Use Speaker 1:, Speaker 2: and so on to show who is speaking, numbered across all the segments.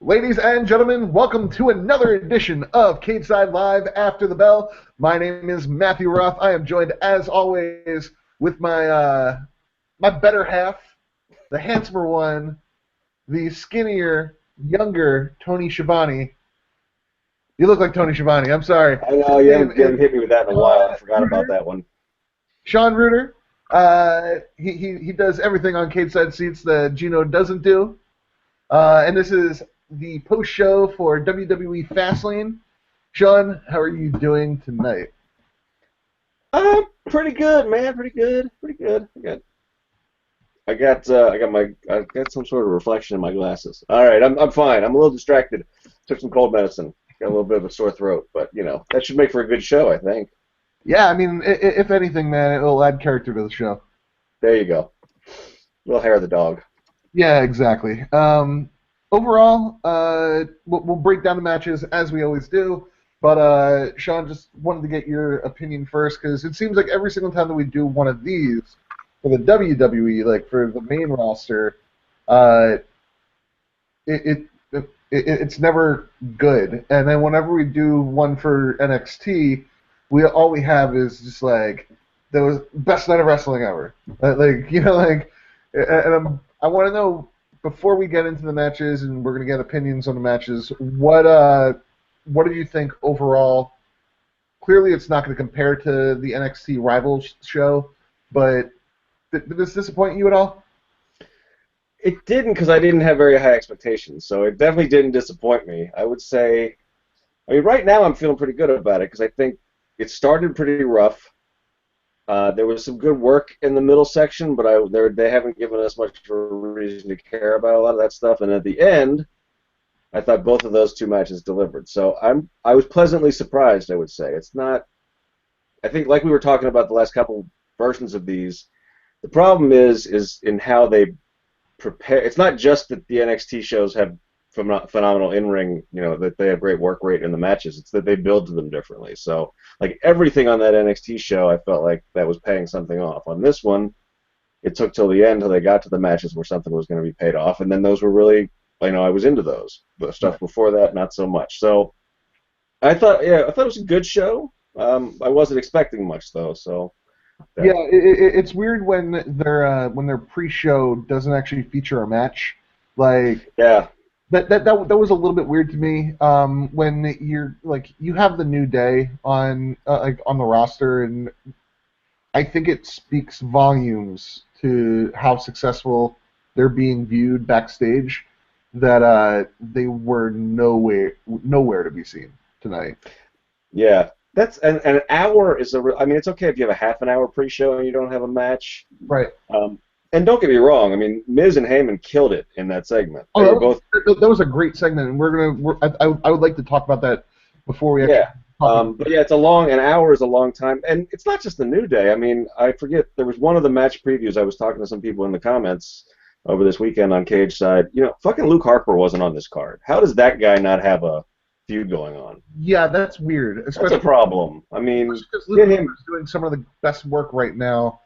Speaker 1: Ladies and gentlemen, welcome to another edition of Cageside Live After the Bell. My name is Matthew Roth. I am joined, as always, with my better half, the handsomer one, the skinnier, younger Tony Schiavone. You look like Tony Schiavone. I'm sorry.
Speaker 2: I know, you haven't hit me with that in a while. I forgot about that one.
Speaker 1: Sean Rueter. He does everything on Cageside Seats that Gino doesn't do. And this is the post-show for WWE Fastlane. Sean, how are you doing tonight?
Speaker 2: Pretty good, man. Pretty good. I got some sort of reflection in my glasses. All right, I'm fine. I'm a little distracted. Took some cold medicine. Got a little bit of a sore throat, but that should make for a good show, I think.
Speaker 1: Yeah, I mean, if anything, man, it'll add character to the show.
Speaker 2: There you go. Little hair of the dog.
Speaker 1: Yeah, exactly. Overall, we'll break down the matches as we always do. But Sean, just wanted to get your opinion first, because it seems like every single time that we do one of these for the WWE, like for the main roster, it's never good. And then whenever we do one for NXT, all we have is just like that was best night of wrestling ever. And I want to know, before we get into the matches, and we're going to get opinions on the matches, what did you think overall? Clearly, it's not going to compare to the NXT Rivals show, but did this disappoint you at all?
Speaker 2: It didn't, because I didn't have very high expectations, so it definitely didn't disappoint me. I would say, right now I'm feeling pretty good about it, because I think it started pretty rough. There was some good work in the middle section, but they haven't given us much of a reason to care about a lot of that stuff. And at the end, I thought both of those two matches delivered. So I was pleasantly surprised, I would say. It's not. I think, like we were talking about the last couple versions of these, the problem is in how they prepare. It's not just that the NXT shows have phenomenal in-ring, that they have great work rate in the matches. It's that they build to them differently. So, like, everything on that NXT show, I felt like that was paying something off. On this one, it took till the end, till they got to the matches where something was going to be paid off, and then those were really, I was into those. The stuff before that, not so much. So, I thought it was a good show. I wasn't expecting much, though, so.
Speaker 1: Yeah, it's weird when their pre-show doesn't actually feature a match. Like,
Speaker 2: yeah.
Speaker 1: That was a little bit weird to me. When you have the New Day on the roster, and I think it speaks volumes to how successful they're being viewed backstage, that they were nowhere to be seen tonight.
Speaker 2: Yeah, that's an hour is it's okay if you have a half an hour pre-show and you don't have a match.
Speaker 1: Right.
Speaker 2: And don't get me wrong, Miz and Heyman killed it in that segment.
Speaker 1: That was a great segment, and I would like to talk about that before we actually
Speaker 2: but yeah, an hour is a long time, and it's not just the New Day. I forget, there was one of the match previews, I was talking to some people in the comments over this weekend on Cageside. Fucking Luke Harper wasn't on this card. How does that guy not have a feud going on?
Speaker 1: Yeah, that's weird.
Speaker 2: That's a problem.
Speaker 1: Because Luke Harper's doing some of the best work right now.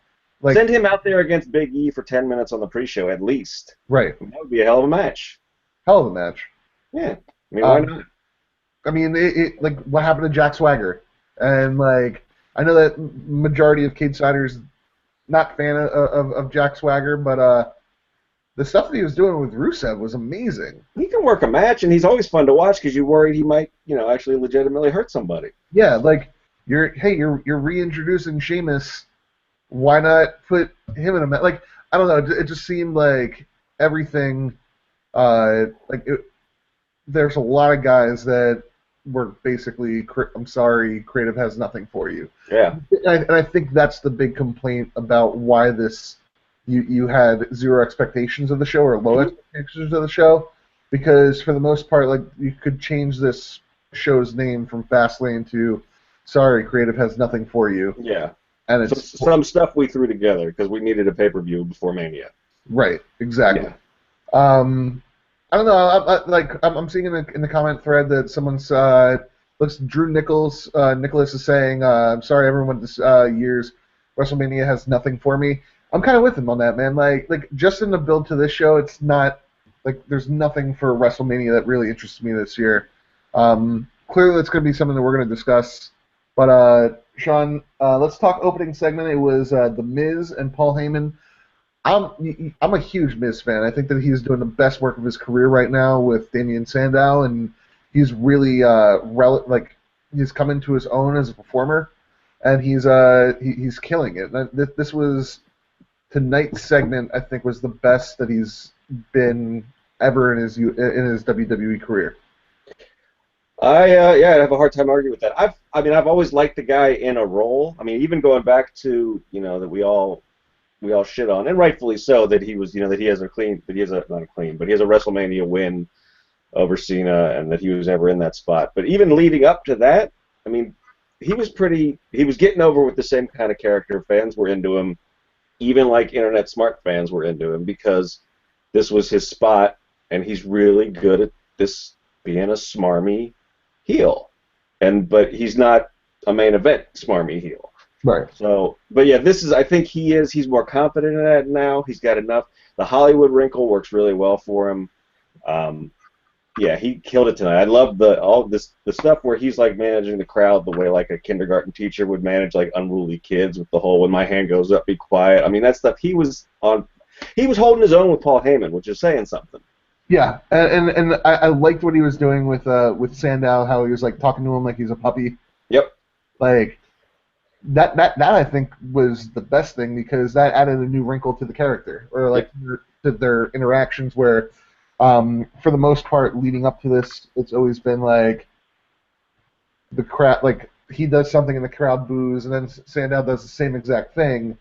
Speaker 2: Send him out there against Big E for 10 minutes on the pre-show at least.
Speaker 1: Right.
Speaker 2: That would be a hell of a match.
Speaker 1: Hell of a match.
Speaker 2: Yeah. Why not?
Speaker 1: What happened to Jack Swagger? And, I know that majority of Cagesiders not a fan of Jack Swagger, but the stuff that he was doing with Rusev was amazing.
Speaker 2: He can work a match, and he's always fun to watch because you're worried he might, actually legitimately hurt somebody.
Speaker 1: Yeah, you're reintroducing Sheamus. Why not put him in a match? I don't know. It just seemed like everything. There's a lot of guys that were basically, I'm sorry, creative has nothing for you.
Speaker 2: Yeah.
Speaker 1: And I think that's the big complaint about why you had zero expectations of the show, or low expectations of the show, because for the most part, you could change this show's name from Fastlane to, sorry, creative has nothing for you.
Speaker 2: Yeah.
Speaker 1: And it's
Speaker 2: some stuff we threw together because we needed a pay-per-view before Mania.
Speaker 1: Right, exactly.
Speaker 2: Yeah.
Speaker 1: I don't know. I'm seeing in the comment thread that someone's looks Drew Nicholas is saying, "I'm sorry, everyone. This year's WrestleMania has nothing for me." I'm kind of with him on that, man. Just in the build to this show, it's not like there's nothing for WrestleMania that really interests me this year. Clearly, that's going to be something that we're going to discuss. But Sean, let's talk opening segment. It was The Miz and Paul Heyman. I'm a huge Miz fan. I think that he's doing the best work of his career right now with Damian Sandow, and he's really he's come into his own as a performer, and he's killing it. And this was tonight's segment. I think was the best that he's been ever in his WWE career.
Speaker 2: I have a hard time arguing with that. I've always liked the guy in a role. I mean, even going back to that we all shit on, and rightfully so, that he was that he has a WrestleMania win over Cena, and that he was ever in that spot. But even leading up to that, I mean, he was getting over with the same kind of character. Fans were into him, even like internet smart fans were into him, because this was his spot, and he's really good at this, being a smarmy heel, but he's not a main event smarmy heel.
Speaker 1: Right.
Speaker 2: So, but yeah, I think he's more confident in that now. He's got enough. The Hollywood wrinkle works really well for him. Yeah, he killed it tonight. I love the stuff where he's like managing the crowd the way like a kindergarten teacher would manage like unruly kids with the whole "when my hand goes up, be quiet." I mean, that stuff he was holding his own with Paul Heyman, which is saying something.
Speaker 1: Yeah, and I liked what he was doing with Sandow, how he was like talking to him like he's a puppy.
Speaker 2: Yep.
Speaker 1: Like that I think was the best thing, because that added a new wrinkle to the character, or like to their interactions, where for the most part leading up to this, it's always been like the crowd, like he does something and the crowd boos, and then Sandow does the same exact thing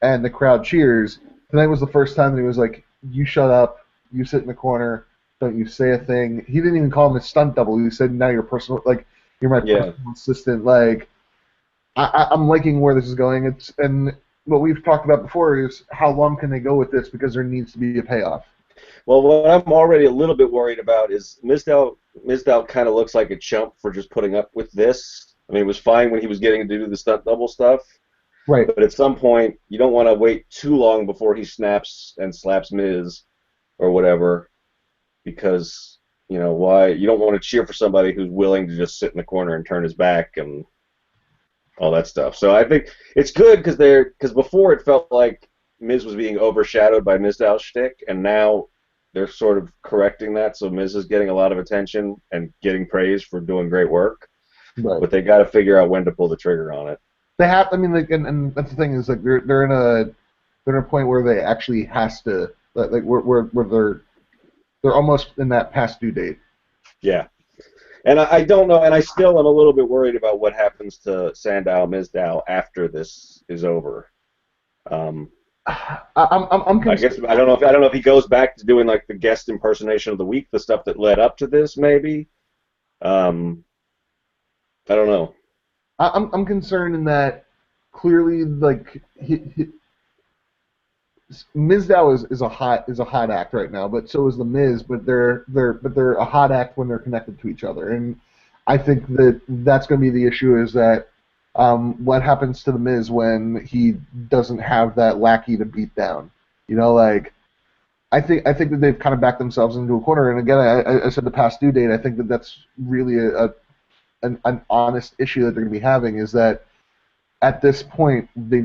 Speaker 1: and the crowd cheers. Tonight was the first time that he was like, "You shut up. You sit in the corner. Don't you say a thing." He didn't even call him a stunt double. He said, "Now you're personal. Like you're my personal assistant." Like I'm liking where this is going. And what we've talked about before is how long can they go with this, because there needs to be a payoff.
Speaker 2: Well, what I'm already a little bit worried about is Mizdow kind of looks like a chump for just putting up with this. I mean, it was fine when he was getting to do the stunt double stuff.
Speaker 1: Right.
Speaker 2: But at some point, you don't want to wait too long before he snaps and slaps Miz or whatever, because why you don't want to cheer for somebody who's willing to just sit in the corner and turn his back and all that stuff. So I think it's good because before it felt like Miz was being overshadowed by Mizdow's shtick, and now they're sort of correcting that, so Miz is getting a lot of attention and getting praise for doing great work.
Speaker 1: Right.
Speaker 2: But they got to figure out when to pull the trigger on it.
Speaker 1: They have. I mean, like, and that's the thing is like they're in a point where they actually has to, like where they're almost in that past due date.
Speaker 2: Yeah. And I don't know, and I still am a little bit worried about what happens to Sandow Mizdow after this is over.
Speaker 1: I'm
Speaker 2: I guess I don't know if he goes back to doing like the guest impersonation of the week, the stuff that led up to this, maybe. I don't know.
Speaker 1: I'm concerned in that clearly, like Mizdow is a hot act right now, but so is the Miz. But they're a hot act when they're connected to each other, and I think that's going to be the issue, is that what happens to the Miz when he doesn't have that lackey to beat down. Like I think that they've kind of backed themselves into a corner. And again, I said the past due date. I think that that's really an honest issue that they're going to be having, is that at this point they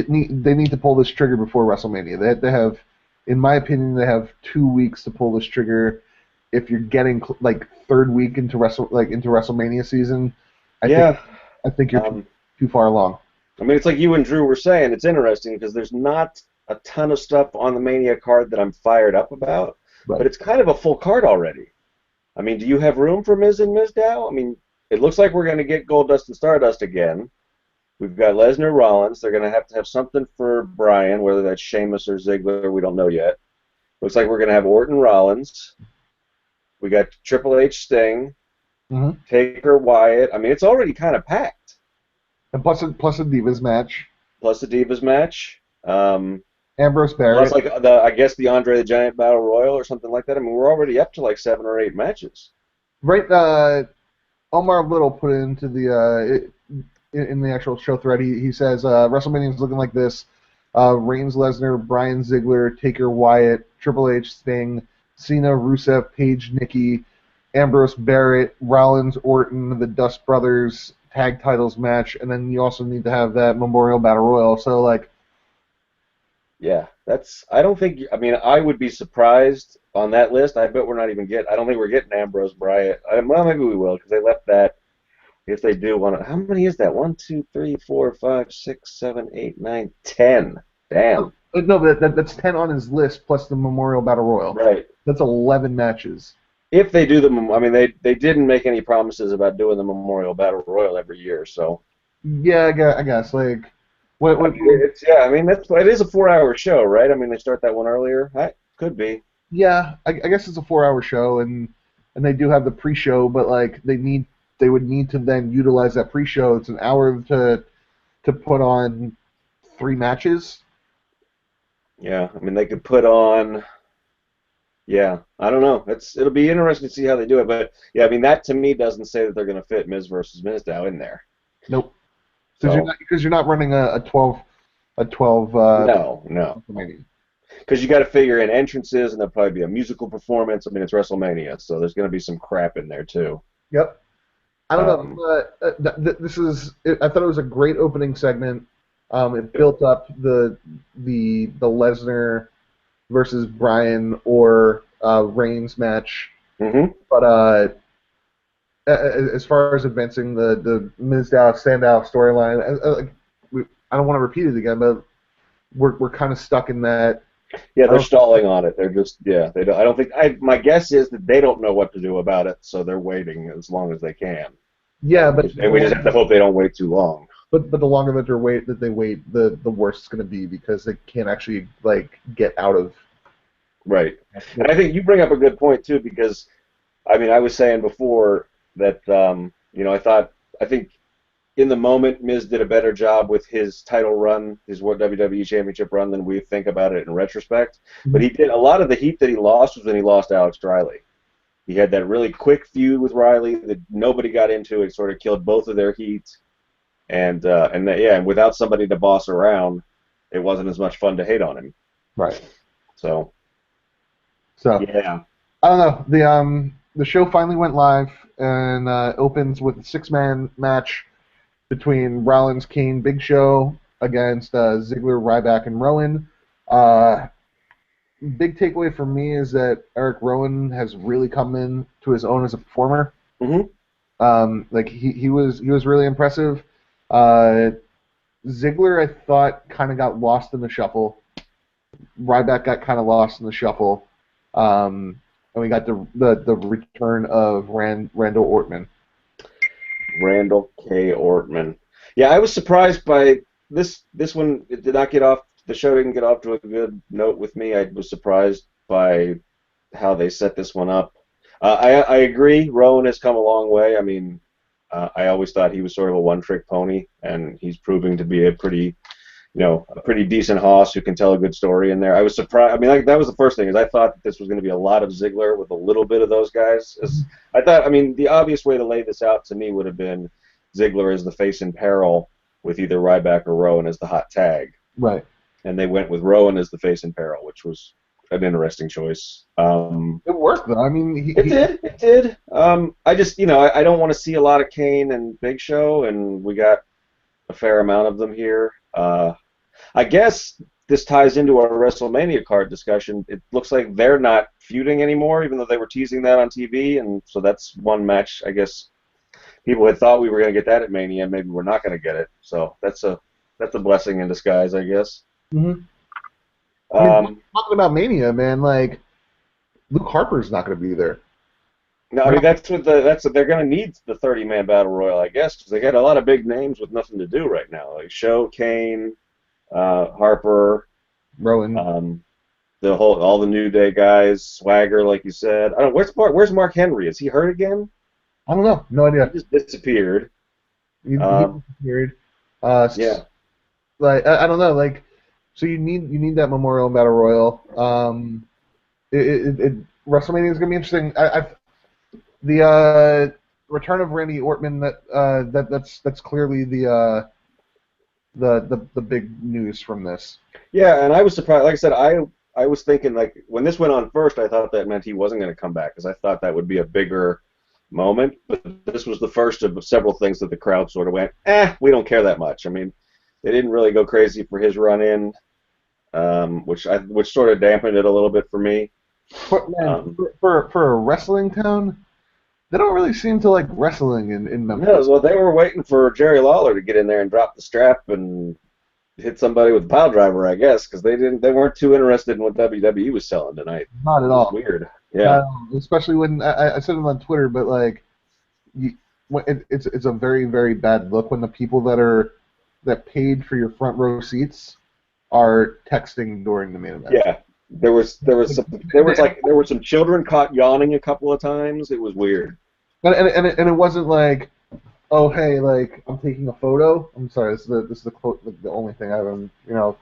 Speaker 1: need to pull this trigger before WrestleMania. They have, in my opinion, they have 2 weeks to pull this trigger. If you're getting like third week into WrestleMania season, I think you're too far along.
Speaker 2: I mean, it's like you and Drew were saying. It's interesting because there's not a ton of stuff on the Mania card that I'm fired up about,
Speaker 1: right.
Speaker 2: But it's kind of a full card already. I mean, do you have room for Miz and Mizdow? I mean, it looks like we're going to get Goldust and Stardust again. We've got Lesnar, Rollins. They're going to have something for Bryan, whether that's Sheamus or Ziggler, we don't know yet. Looks like we're going to have Orton, Rollins. We got Triple H, Sting, Taker, Wyatt. I mean, it's already kind of packed.
Speaker 1: And plus a Divas match. Ambrose, Barrett.
Speaker 2: Plus, like I guess the Andre the Giant Battle Royal or something like that. I mean, we're already up to like 7 or 8 matches.
Speaker 1: Right. Omar Little put it into the in the actual show thread. He says WrestleMania is looking like this. Reigns, Lesnar, Bryan, Ziggler, Taker, Wyatt, Triple H, Sting, Cena, Rusev, Paige, Nikki, Ambrose, Barrett, Rollins, Orton, the Dust Brothers tag titles match, and then you also need to have that Memorial Battle Royal. So, like,
Speaker 2: Yeah, that's. I don't think. I mean, I would be surprised on that list. I bet we're not even get. I don't think we're getting Ambrose, Bryant. Well, maybe we will because they left that. If they do want to, how many is that? 1, 2, 3, 4, 5, 6, 7, 8, 9, 10. Damn.
Speaker 1: no, that's 10 on his list plus the Memorial Battle Royal.
Speaker 2: Right.
Speaker 1: That's 11 matches.
Speaker 2: If they do them, I mean, they didn't make any promises about doing the Memorial Battle Royal every year, so.
Speaker 1: Yeah, I guess. Like,
Speaker 2: It's, yeah, I mean, it is a 4-hour show, right? I mean, they start that one earlier. Could be.
Speaker 1: yeah, I guess it's a 4-hour show, and they do have the pre-show, but like they would need to then utilize that pre-show. It's an hour to put on 3 matches.
Speaker 2: Yeah, I mean, they could put on. Yeah, I don't know. It'll be interesting to see how they do it, but yeah, I mean, that to me doesn't say that they're going to fit Miz versus Mizdow in there.
Speaker 1: Nope.
Speaker 2: So,
Speaker 1: Because you're not running a 12.
Speaker 2: No. Because you got to figure in entrances, and there'll probably be a musical performance. I mean, it's WrestleMania, so there's going to be some crap in there too.
Speaker 1: Yep. I don't know. This is. I thought it was a great opening segment. It built up the Lesnar versus Bryan or Reigns match.
Speaker 2: Mm-hmm.
Speaker 1: But as far as advancing the Mizdow standout storyline, I don't want to repeat it again, but we're kind of stuck in that.
Speaker 2: Yeah, they're stalling on it. They're just They don't. I don't think. My guess is that they don't know what to do about it, so they're waiting as long as they can.
Speaker 1: Yeah,
Speaker 2: and we just have to hope they don't wait too long.
Speaker 1: But the longer that they wait, the worse it's going to be because they can't actually like get out of.
Speaker 2: Right, and I think you bring up a good point too because, I mean, I was saying before that I think in the moment Miz did a better job with his title run, his WWE Championship run than we think about it in retrospect. Mm-hmm. But he did a lot of the heat that he lost was when he lost Alex Riley. He had that really quick feud with Riley that nobody got into. It sort of killed both of their heat, and without somebody to boss around, it wasn't as much fun to hate on him.
Speaker 1: Right.
Speaker 2: So yeah,
Speaker 1: I don't know. The show finally went live and opens with a 6-man match between Rollins, Kane, Big Show against Ziggler, Ryback, and Rowan. Big takeaway for me is that Eric Rowan has really come in to his own as a performer.
Speaker 2: Mm-hmm.
Speaker 1: Like he was really impressive. Ziggler, I thought, kind of got lost in the shuffle. Ryback got kind of lost in the shuffle. And we got the return of Randall Ortman.
Speaker 2: Randall K. Ortman. Yeah, I was surprised by this one. It did not get off. The show didn't get off to a good note with me. I was surprised by how they set this one up. I agree. Rowan has come a long way. I mean, I always thought he was sort of a one-trick pony, and he's proving to be a pretty decent hoss who can tell a good story in there. I was surprised. I mean, that was the first thing, is I thought that this was going to be a lot of Ziggler with a little bit of those guys. I thought, I mean, the obvious way to lay this out to me would have been Ziggler as the face in peril with either Ryback or Rowan as the hot tag.
Speaker 1: Right.
Speaker 2: And they went with Rowan as the face in peril, which was an interesting choice.
Speaker 1: It worked, though. I mean,
Speaker 2: it did. I just, I don't want to see a lot of Kane and Big Show, and we got a fair amount of them here. I guess this ties into our WrestleMania card discussion. It looks like they're not feuding anymore, even though they were teasing that on TV, and so that's one match. I guess people had thought we were going to get that at Mania. Maybe we're not going to get it. So that's a blessing in disguise, I guess.
Speaker 1: Mm-hmm. I mean, talking about Mania, man, like Luke Harper's not going to be there.
Speaker 2: No, I mean that's what they're going to need, the 30-man battle royal, I guess, because they got a lot of big names with nothing to do right now, like Show, Kane, Harper,
Speaker 1: Rowan,
Speaker 2: all the New Day guys, Swagger, like you said. I don't. Where's Mark Henry? Is he hurt again?
Speaker 1: I don't know. No idea.
Speaker 2: He just disappeared.
Speaker 1: He disappeared.
Speaker 2: Yeah.
Speaker 1: Like I don't know. Like, so you need that Memorial Battle Royal. WrestleMania is gonna be interesting. The return of Randy Ortman, that's clearly the big news from this.
Speaker 2: Yeah, and I was surprised. Like I said, I was thinking like when this went on first, I thought that meant he wasn't going to come back because I thought that would be a bigger moment. But this was the first of several things that the crowd sort of went, we don't care that much. I mean, they didn't really go crazy for his run in, which sort of dampened it a little bit for me.
Speaker 1: But man, for a wrestling town, they don't really seem to like wrestling in
Speaker 2: No,
Speaker 1: Memphis.
Speaker 2: well, they were waiting for Jerry Lawler to get in there and drop the strap and hit somebody with a pile driver, I guess, because they weren't too interested in what WWE was selling tonight.
Speaker 1: Not at
Speaker 2: It was
Speaker 1: all.
Speaker 2: weird. Yeah.
Speaker 1: Especially when I said it on Twitter, but like, it's a very very bad look when the people that paid for your front row seats are texting during the main event.
Speaker 2: Yeah. There were some children caught yawning a couple of times. It was weird.
Speaker 1: And it wasn't like, oh hey, like I'm taking a photo. I'm sorry, this is the quote, the only thing I haven't, not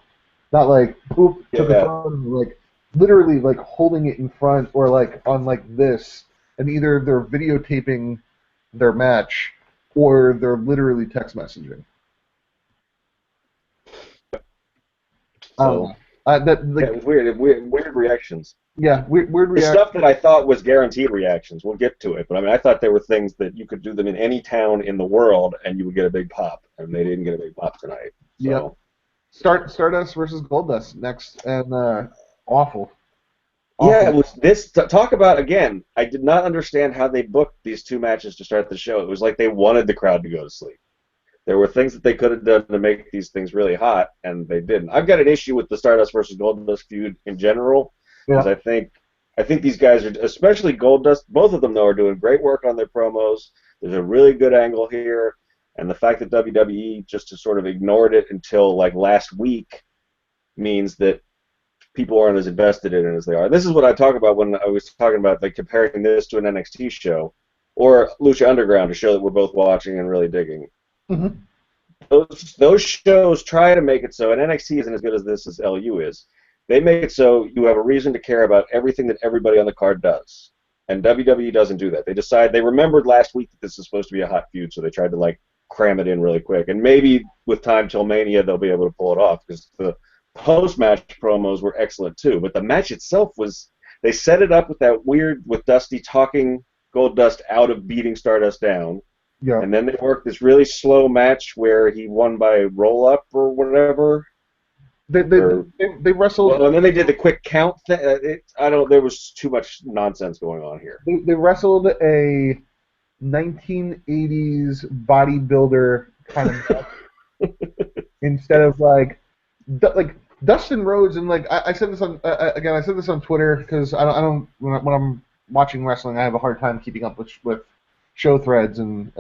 Speaker 1: like poop took a photo, like literally like holding it in front or like on like this, and either they're videotaping their match or they're literally text messaging.
Speaker 2: So
Speaker 1: That like
Speaker 2: it was weird reactions.
Speaker 1: yeah, weird
Speaker 2: The
Speaker 1: reaction.
Speaker 2: stuff that I thought was guaranteed reactions. We'll get to it, but I mean, I thought there were things that you could do them in any town in the world and you would get a big pop, and they didn't get a big pop tonight. So.
Speaker 1: Yep. Stardust versus Goldust next, and awful.
Speaker 2: Yeah, it was this. Talk about again. I did not understand how they booked these two matches to start the show. It was like they wanted the crowd to go to sleep. There were things that they could have done to make these things really hot, and they didn't. I've got an issue with the Stardust versus Goldust feud in general because I think these guys are, especially Goldust. Both of them though are doing great work on their promos. There's a really good angle here, and the fact that WWE just sort of ignored it until like last week means that people aren't as invested in it as they are. This is what I talk about when I was talking about like comparing this to an NXT show or Lucha Underground, a show that we're both watching and really digging.
Speaker 1: Mm-hmm.
Speaker 2: Those shows try to make it so, and NXT isn't as good as this as LU is. They make it so you have a reason to care about everything that everybody on the card does, and WWE doesn't do that. They remembered last week that this is supposed to be a hot feud, so they tried to like cram it in really quick, and maybe with time till Mania they'll be able to pull it off because the post-match promos were excellent too, but the match itself was, they set it up with that weird, with Dusty talking Goldust out of beating Stardust down,
Speaker 1: Yeah.
Speaker 2: and then they worked this really slow match where he won by roll-up or whatever.
Speaker 1: They wrestled.
Speaker 2: Well, and then they did the quick count thing. There was too much nonsense going on here.
Speaker 1: They wrestled a 1980s bodybuilder kind of match instead of like Dustin Rhodes, and like I said this on again. I said this on Twitter because I don't when I'm watching wrestling, I have a hard time keeping up with show threads and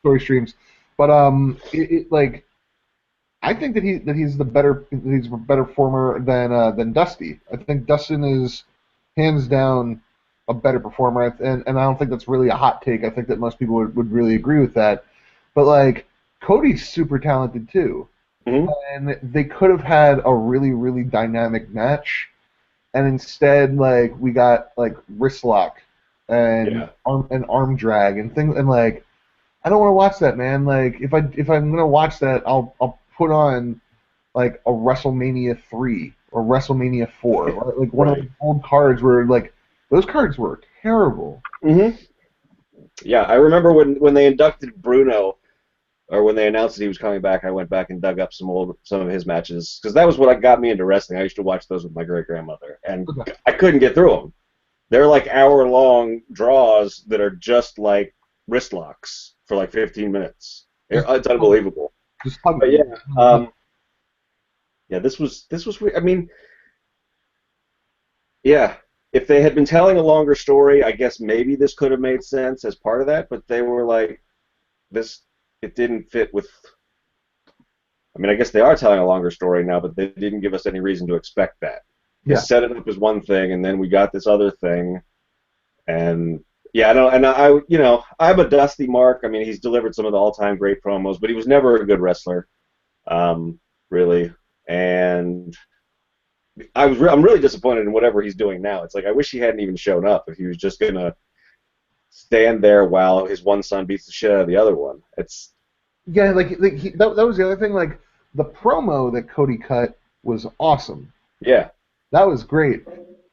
Speaker 1: story streams. But like I think that he's a better performer than Dusty. I think Dustin is hands down a better performer, and I don't think that's really a hot take. I think that most people would really agree with that. But like Cody's super talented too.
Speaker 2: Mm-hmm.
Speaker 1: And they could have had a really, really dynamic match, and instead, like, we got like wrist lock and arm drag and things, and like, I don't want to watch that, man. Like, if I'm gonna watch that, I'll put on like a WrestleMania 3 or WrestleMania 4, like one of the old cards where like those cards were terrible.
Speaker 2: Mm-hmm. Yeah, I remember when they inducted Bruno. Or when they announced that he was coming back, I went back and dug up some of his matches because that was what got me into wrestling. I used to watch those with my great grandmother, and I couldn't get through them. They're like hour-long draws that are just like wrist locks for like 15 minutes. It's unbelievable. But yeah, this was weird. I mean, yeah, if they had been telling a longer story, I guess maybe this could have made sense as part of that. But they were like this. It didn't fit with. I mean, I guess they are telling a longer story now, but they didn't give us any reason to expect that. They set it up as one thing, and then we got this other thing, and yeah, I'm a Dusty mark. I mean, he's delivered some of the all-time great promos, but he was never a good wrestler, really. And I'm really disappointed in whatever he's doing now. It's like I wish he hadn't even shown up. If he was just gonna stand there while his one son beats the shit out of the other one. That was the other thing. Like the promo that Cody cut
Speaker 1: was awesome.
Speaker 2: Yeah.
Speaker 1: That was great.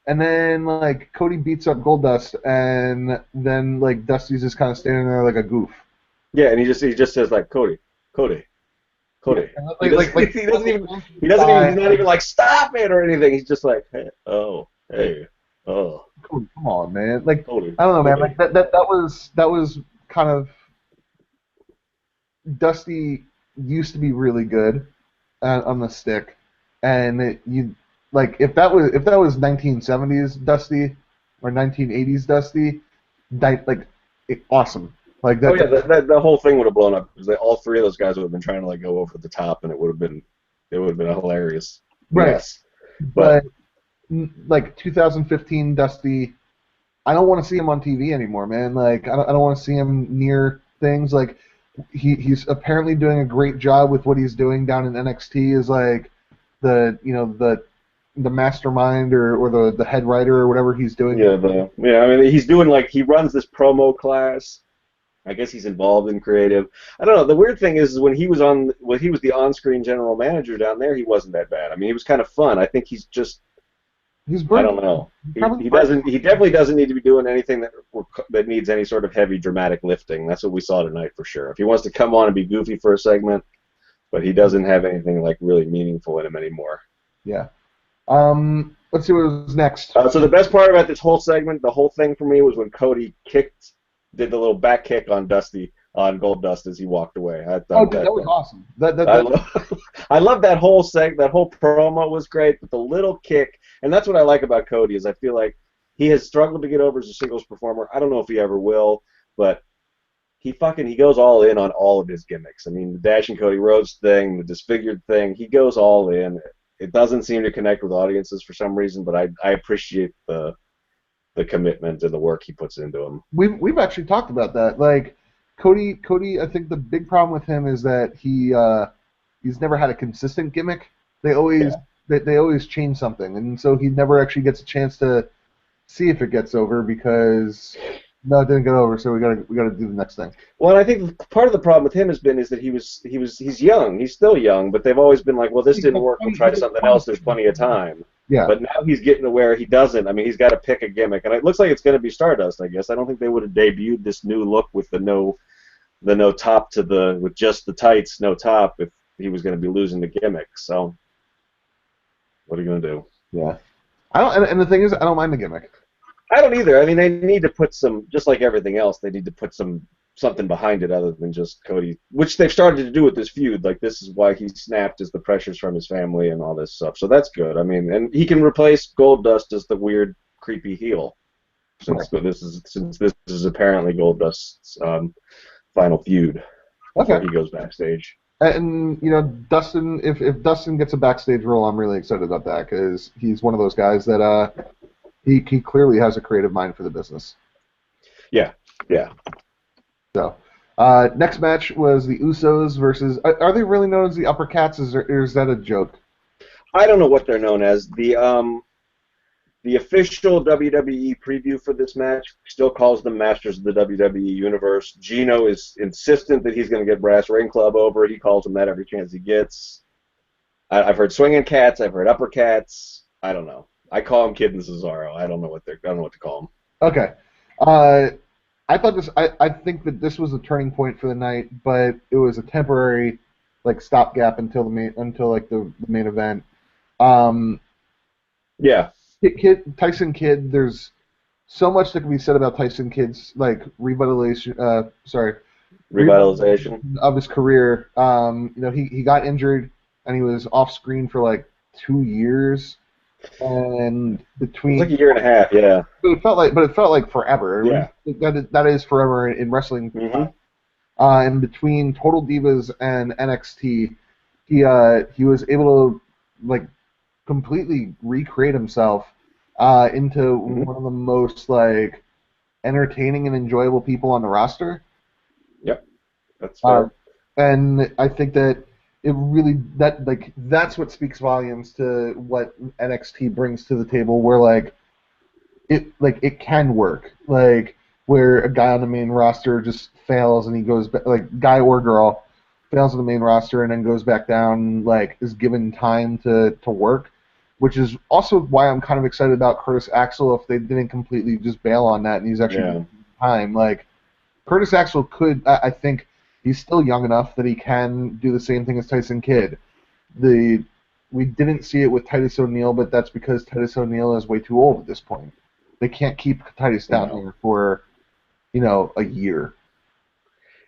Speaker 1: And then like Cody beats up Goldust, and then like Dusty's just kind of standing there like a goof.
Speaker 2: Yeah, and he just says like Cody, Cody,
Speaker 1: Yeah,
Speaker 2: Cody.
Speaker 1: and,
Speaker 2: He doesn't
Speaker 1: like
Speaker 2: he doesn't even he's not even like stop it or anything. He's just like, hey, oh, hey, oh,
Speaker 1: Cody, come on, man. Like
Speaker 2: Cody,
Speaker 1: I don't know, man.
Speaker 2: Cody.
Speaker 1: Like that was kind of Dusty used to be really good on the stick, and you like if that was 1970s Dusty or 1980s Dusty, awesome. Like
Speaker 2: Oh
Speaker 1: that,
Speaker 2: yeah, the whole thing would have blown up because all three of those guys would have been trying to like go over the top, and it would have been a hilarious
Speaker 1: right.
Speaker 2: mess. But
Speaker 1: But like 2015 Dusty, I don't want to see him on TV anymore, man. Like I don't want to see him near things. Like he's apparently doing a great job with what he's doing down in NXT. Is like the mastermind or the head writer or whatever he's doing.
Speaker 2: yeah, I mean he's doing like he runs this promo class. I guess he's involved in creative. I don't know. The weird thing is when he was the on-screen general manager down there, he wasn't that bad. I mean, he was kind of fun. I think he's just
Speaker 1: He's
Speaker 2: I
Speaker 1: brilliant.
Speaker 2: don't know.
Speaker 1: Probably
Speaker 2: He definitely doesn't need to be doing anything that needs any sort of heavy dramatic lifting. That's what we saw tonight for sure. If he wants to come on and be goofy for a segment, but he doesn't have anything like really meaningful in him anymore.
Speaker 1: Yeah. Let's see what was next.
Speaker 2: So the best part about this whole segment, the whole thing for me, was when Cody did the little back kick on Goldust as he walked away. I thought
Speaker 1: Dude, that was awesome.
Speaker 2: I love that whole that whole promo was great, but the little kick, and that's what I like about Cody is I feel like he has struggled to get over as a singles performer. I don't know if he ever will, but he goes all in on all of his gimmicks. I mean, the Dashing Cody Rhodes thing, the disfigured thing, he goes all in. It doesn't seem to connect with audiences for some reason, but I appreciate the commitment and the work he puts into him.
Speaker 1: We've actually talked about that. Like Cody, I think the big problem with him is that he's never had a consistent gimmick. They always they always change something, and so he never actually gets a chance to see if it gets over because no, it didn't get over. So we gotta do the next thing.
Speaker 2: Well, and I think part of the problem with him has been is that he's young. He's still young, but they've always been like, well, this didn't work. We'll try something else. There's plenty of time.
Speaker 1: Yeah.
Speaker 2: But now he's getting to where he doesn't. I mean, he's got to pick a gimmick, and it looks like it's going to be Stardust. I guess I don't think they would have debuted this new look with the no top with just the tights, no top, if he was going to be losing the gimmick. So, what are you going to do?
Speaker 1: Yeah. I don't. And the thing is, I don't mind the gimmick.
Speaker 2: I don't either. I mean, they need to put just like everything else, they need to put something behind it other than just Cody, which they've started to do with this feud. Like, this is why he snapped, is the pressures from his family and all this stuff. So that's good. I mean, and he can replace Goldust as the weird, creepy heel, since this is apparently Goldust's final feud.
Speaker 1: Okay.
Speaker 2: He goes backstage.
Speaker 1: And Dustin, if Dustin gets a backstage role, I'm really excited about that because he's one of those guys that he clearly has a creative mind for the business.
Speaker 2: Yeah.
Speaker 1: So, next match was the Usos versus. Are they really known as the Upper Cats, or is that a joke?
Speaker 2: I don't know what they're known as. The official WWE preview for this match still calls them Masters of the WWE Universe. Gino is insistent that he's going to get Brass Ring Club over. He calls them that every chance he gets. I've heard Swinging Cats. I've heard Upper Cats. I don't know. I call them Kid and Cesaro. I don't know what to call them.
Speaker 1: Okay. I think that this was a turning point for the night, but it was a temporary stopgap until the main event.
Speaker 2: Yeah.
Speaker 1: Tyson Kidd. There's so much that can be said about Tyson Kidd's revitalization of his career. He got injured and he was off screen for 2 years. And between
Speaker 2: it was a year and a half, yeah.
Speaker 1: But it felt like forever.
Speaker 2: Yeah.
Speaker 1: That is forever in wrestling.
Speaker 2: Mm-hmm.
Speaker 1: And between Total Divas and NXT, he was able to completely recreate himself into one of the most entertaining and enjoyable people on the roster.
Speaker 2: Yep, that's fair.
Speaker 1: And I think that it really that's what speaks volumes to what NXT brings to the table, where it can work, where a guy on the main roster just fails and he goes back, guy or girl, fails on the main roster and then goes back down, like, is given time to work, which is also why I'm kind of excited about Curtis Axel if they didn't completely just bail on that and he's actually given time. Like, Curtis Axel could, I think, he's still young enough that he can do the same thing as Tyson Kidd. We didn't see it with Titus O'Neil, but that's because Titus O'Neil is way too old at this point. They can't keep Titus down here for, a year.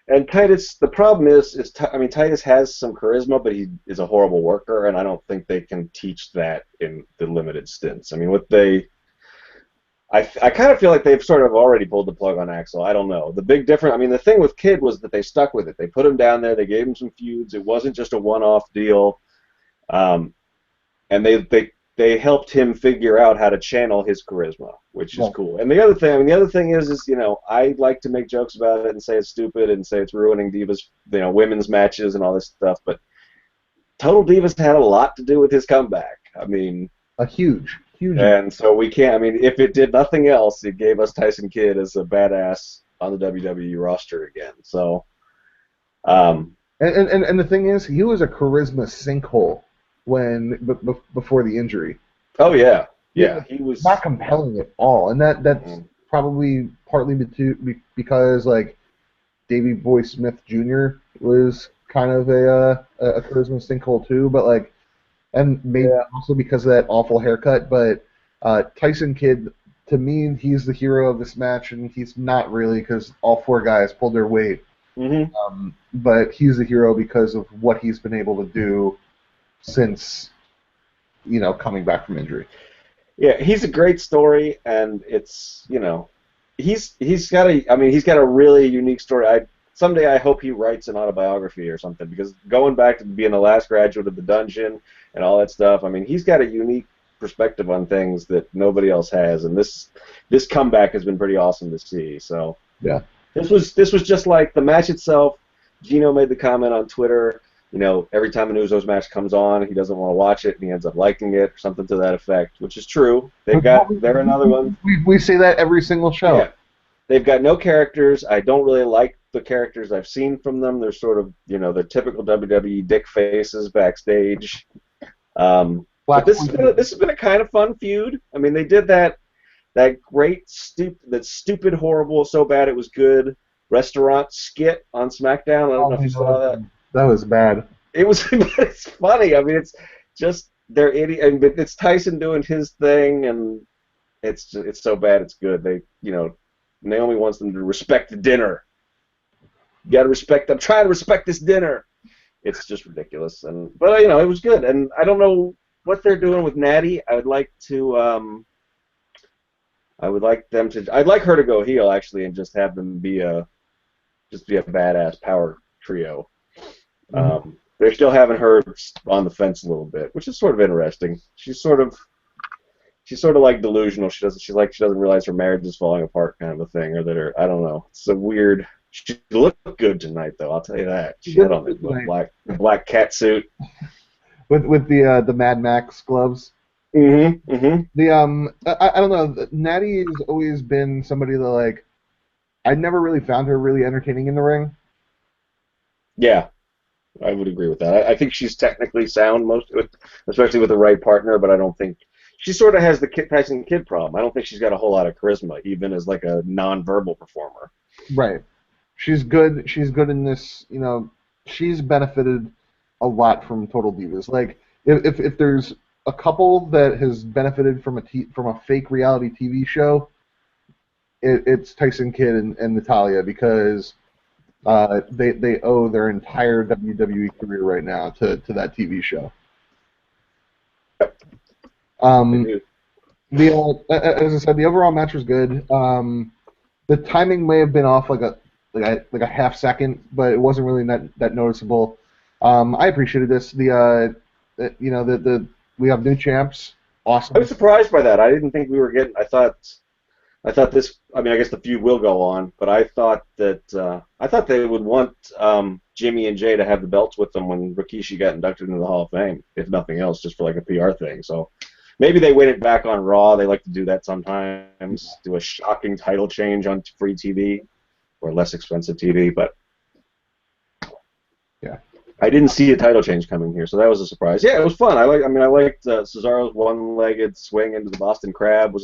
Speaker 2: And Titus, the problem is Titus has some charisma, but he is a horrible worker, and I don't think they can teach that in the limited stints. I mean, I kind of feel like they've sort of already pulled the plug on Axel. I don't know. The big difference, the thing with Kidd was that they stuck with it. They put him down there. They gave him some feuds. It wasn't just a one-off deal. And they helped him figure out how to channel his charisma, which is cool. And the other thing is I like to make jokes about it and say it's stupid and say it's ruining Divas, women's matches and all this stuff. But Total Divas had a lot to do with his comeback.
Speaker 1: A huge.
Speaker 2: And so we can't. If it did nothing else, it gave us Tyson Kidd as a badass on the WWE roster again. So,
Speaker 1: and the thing is, he was a charisma sinkhole before the injury.
Speaker 2: Oh yeah, he was
Speaker 1: not compelling at all, and that's probably partly because like Davey Boy Smith Jr. was kind of a charisma sinkhole too, but like. And maybe also because of that awful haircut, but Tyson Kidd, to me, he's the hero of this match, and he's not really because all four guys pulled their weight.
Speaker 2: Mm-hmm.
Speaker 1: But he's the hero because of what he's been able to do since, coming back from injury.
Speaker 2: Yeah, he's a great story, and it's he's got a really unique story. Someday I hope he writes an autobiography or something, because going back to being the last graduate of the dungeon and all that stuff, he's got a unique perspective on things that nobody else has, and this comeback has been pretty awesome to see. So
Speaker 1: yeah,
Speaker 2: this was just like the match itself. Gino made the comment on Twitter, every time a Usos match comes on, he doesn't want to watch it, and he ends up liking it, or something to that effect, which is true. They're another one.
Speaker 1: We say that every single show.
Speaker 2: Yeah. They've got no characters. I don't really like the characters I've seen from them. They're sort of, they're typical WWE dick faces backstage. But this has been a kind of fun feud. They did that great, stupid, horrible, so bad it was good restaurant skit on SmackDown. I don't know if you saw that.
Speaker 1: That was bad.
Speaker 2: It was, but it's funny. It's just they're idiot. But it's Tyson doing his thing, and it's so bad it's good. They, Naomi wants them to respect the dinner. You gotta respect. I'm trying to respect this dinner. It's just ridiculous, but it was good. And I don't know what they're doing with Natty. I'd like her to go heel actually, and just have them be a badass power trio.
Speaker 1: Mm-hmm.
Speaker 2: They're still having her on the fence a little bit, which is sort of interesting. She's sort of like delusional. She doesn't realize her marriage is falling apart, kind of a thing, or that I don't know. It's a weird. She looked good tonight, though. I'll tell you that. She had on the black cat suit
Speaker 1: with the Mad Max gloves.
Speaker 2: Mm-hmm. Mm-hmm.
Speaker 1: I don't know. Natty has always been somebody that like I never really found her really entertaining in the ring.
Speaker 2: Yeah, I would agree with that. I think she's technically sound especially with the right partner, but I don't think she sort of has the Tyson Kidd problem. I don't think she's got a whole lot of charisma, even as like a non-verbal performer.
Speaker 1: Right. She's good. She's good in this. She's benefited a lot from Total Divas. Like, if there's a couple that has benefited from a fake reality TV show, it's Tyson Kidd and Natalya, because they owe their entire WWE career right now to that TV show. As I said, the overall match was good. The timing may have been off like a half second, but it wasn't really that noticeable. I appreciated this. We have new champs. Awesome.
Speaker 2: I was surprised by that. I didn't think we were getting. I thought this. I guess the feud will go on, but I thought they would want Jimmy and Jay to have the belts with them when Rikishi got inducted into the Hall of Fame, if nothing else, just for like a PR thing. So maybe they win it back on Raw. They like to do that sometimes. Do a shocking title change on free TV or less expensive TV, but
Speaker 1: yeah.
Speaker 2: I didn't see a title change coming here, so that was a surprise. Yeah, it was fun. I liked Cesaro's one-legged swing into the Boston Crab.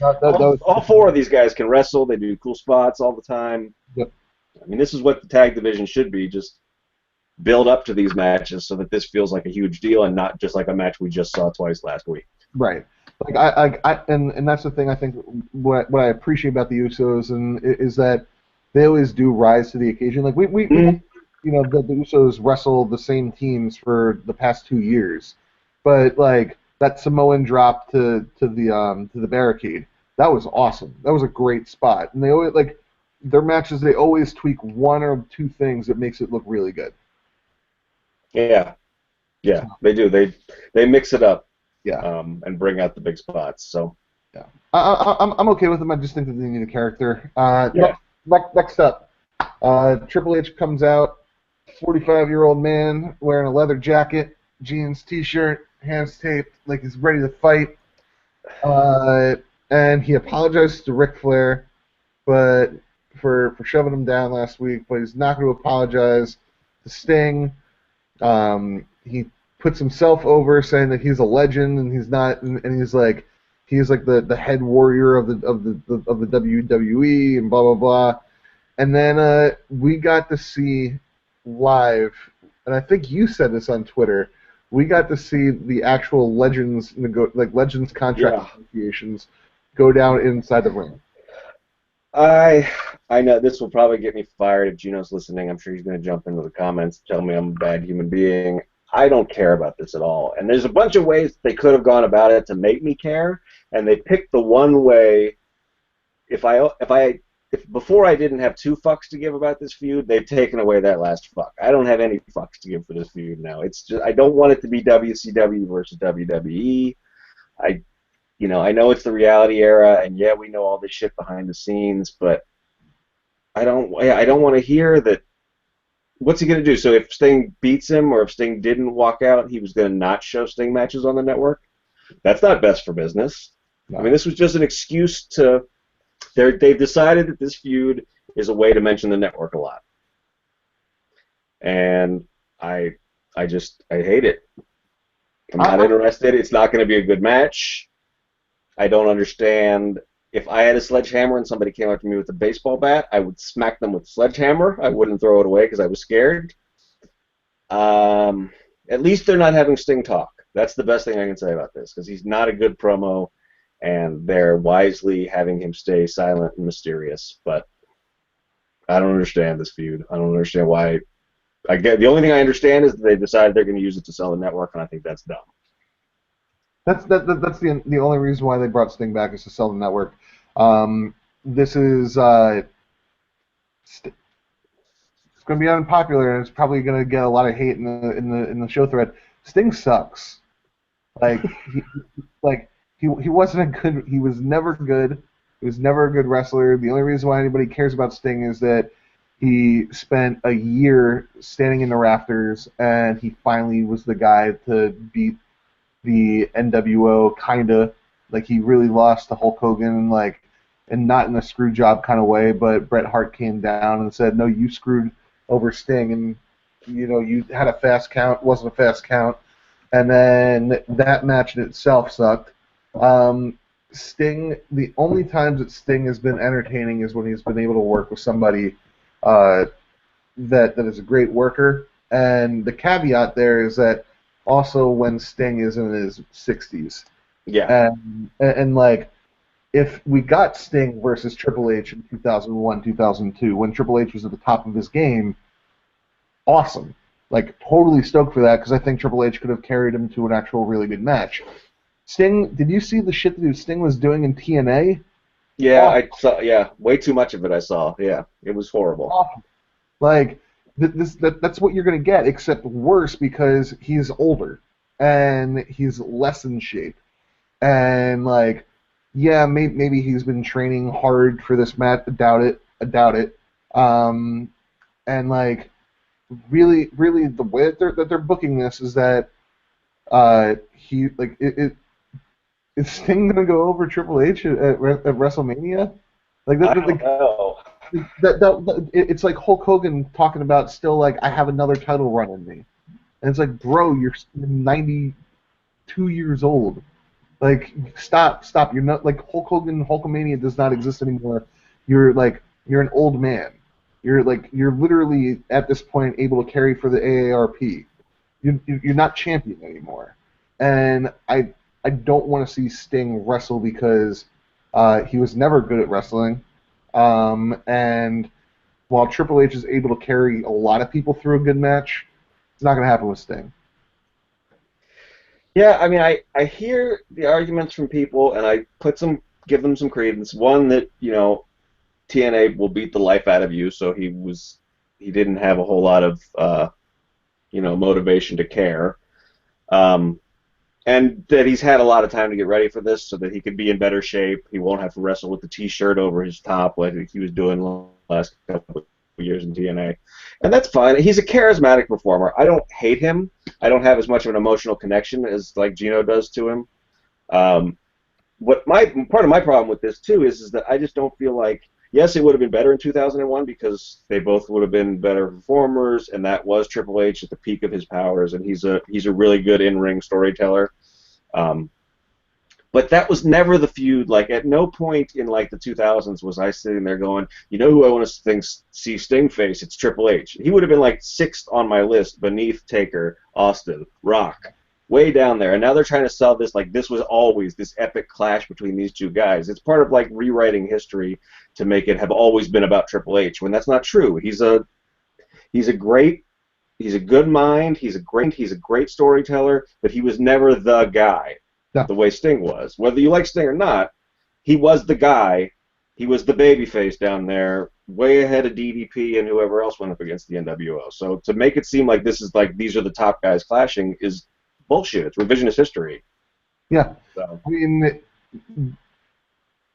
Speaker 2: All four of these guys can wrestle. They do cool spots all the time.
Speaker 1: Yep.
Speaker 2: I mean, this is what the tag division should be. Just build up to these matches so that this feels like a huge deal and not just like a match we just saw twice last week.
Speaker 1: Right. Like and that's the thing I think what I appreciate about the Usos and is that they always do rise to the occasion. Like we you know the Usos wrestle the same teams for the past 2 years, but like that Samoan drop to the barricade, that was awesome. That was a great spot, and they always like their matches. They always tweak one or two things that makes it look really good.
Speaker 2: Yeah, they do. They mix it up.
Speaker 1: Yeah.
Speaker 2: And bring out the big spots. So.
Speaker 1: Yeah. I'm okay with them. I just think that they need a character.
Speaker 2: Yeah.
Speaker 1: Next up, Triple H comes out, 45-year-old man wearing a leather jacket, jeans, t-shirt, hands taped, like he's ready to fight. And he apologized to Ric Flair, but for shoving him down last week. But he's not going to apologize to Sting. He puts himself over, saying that he's a legend and he's not, and he's like the head warrior of the WWE and blah blah blah. And then we got to see live, and I think you said this on Twitter. We got to see the actual Legends contract negotiations go down inside the ring.
Speaker 2: I know this will probably get me fired if Gino's listening. I'm sure he's going to jump into the comments, tell me I'm a bad human being. I don't care about this at all. And there's a bunch of ways they could have gone about it to make me care, and they picked the one way. If before I didn't have 2 fucks to give about this feud, they've taken away that last fuck. I don't have any fucks to give for this feud now. It's just I don't want it to be WCW versus WWE. I know it's the reality era, and yeah, we know all this shit behind the scenes, but I don't want to hear that. What's he going to do? So if Sting beats him, or if Sting didn't walk out, he was going to not show Sting matches on the network? That's not best for business. No. I mean, this was just an excuse to... They've decided that this feud is a way to mention the network a lot. And I hate it. I'm not interested. It's not going to be a good match. I don't understand... If I had a sledgehammer and somebody came after me with a baseball bat, I would smack them with a sledgehammer. I wouldn't throw it away because I was scared. At least they're not having Sting talk. That's the best thing I can say about this, because he's not a good promo, and they're wisely having him stay silent and mysterious. But I don't understand this feud. I don't understand why. The only thing I understand is that they decided they're going to use it to sell the network, and I think that's dumb.
Speaker 1: That's the only reason why they brought Sting back is to sell the network. This is it's going to be unpopular, and it's probably going to get a lot of hate in the show thread. Sting sucks. Like he wasn't a good. He was never good. He was never a good wrestler. The only reason why anybody cares about Sting is that he spent a year standing in the rafters, and he finally was the guy to beat the NWO, kinda. Like, he really lost to Hulk Hogan, like, and not in a screw job kind of way, but Bret Hart came down and said, no, you screwed over Sting, and you had a fast count, wasn't a fast count, and then that match in itself sucked. Sting, the only times that Sting has been entertaining is when he's been able to work with somebody that is a great worker, and the caveat there is that also when Sting is in his 60s.
Speaker 2: Yeah.
Speaker 1: And like, if we got Sting versus Triple H in 2001, 2002, when Triple H was at the top of his game, awesome. Like, totally stoked for that, because I think Triple H could have carried him to an actual really good match. Sting, did you see the shit that Sting was doing in TNA?
Speaker 2: Yeah, I saw. Yeah, way too much of it I saw. Yeah, it was horrible.
Speaker 1: Awful. Like, that's what you're going to get, except worse, because he's older and he's less in shape. And, like, yeah, maybe he's been training hard for this match. I doubt it. And, like, really, the way that they're booking this is that is Sting going to go over Triple H at WrestleMania? Like,
Speaker 2: I don't know.
Speaker 1: It's like Hulk Hogan talking about still, like, I have another title run in me. And it's like, bro, you're 92 years old. Like, stop. You're not like Hulk Hogan. Hulkamania does not exist anymore. You're an old man. You're literally at this point able to carry for the AARP. You're not champion anymore. And I don't want to see Sting wrestle because he was never good at wrestling. And while Triple H is able to carry a lot of people through a good match, it's not going to happen with Sting.
Speaker 2: Yeah, I mean, I hear the arguments from people, and I give them some credence. One, that, TNA will beat the life out of you, so he didn't have a whole lot of motivation to care, and that he's had a lot of time to get ready for this, so that he could be in better shape. He won't have to wrestle with the T-shirt over his top like he was doing the last couple of years in TNA, and that's fine. He's a charismatic performer. I don't hate him. I don't have as much of an emotional connection as like Gino does to him. Part of my problem with this too is that I just don't feel like, yes, it would have been better in 2001 because they both would have been better performers, and that was Triple H at the peak of his powers, and he's a really good in-ring storyteller. But that was never the feud. Like, at no point in like the 2000s was I sitting there going, you know who I want to see Sting face? It's Triple H. He would have been like 6th on my list, beneath Taker, Austin, Rock, way down there. And now they're trying to sell this like this was always this epic clash between these two guys. It's part of like rewriting history to make it have always been about Triple H, when that's not true. He's a good mind. He's a great storyteller, but he was never the guy. The way Sting was. Whether you like Sting or not, he was the guy. He was the babyface down there, way ahead of DDP and whoever else went up against the NWO. So to make it seem like this is like these are the top guys clashing is bullshit. It's revisionist history.
Speaker 1: Yeah. So. I mean,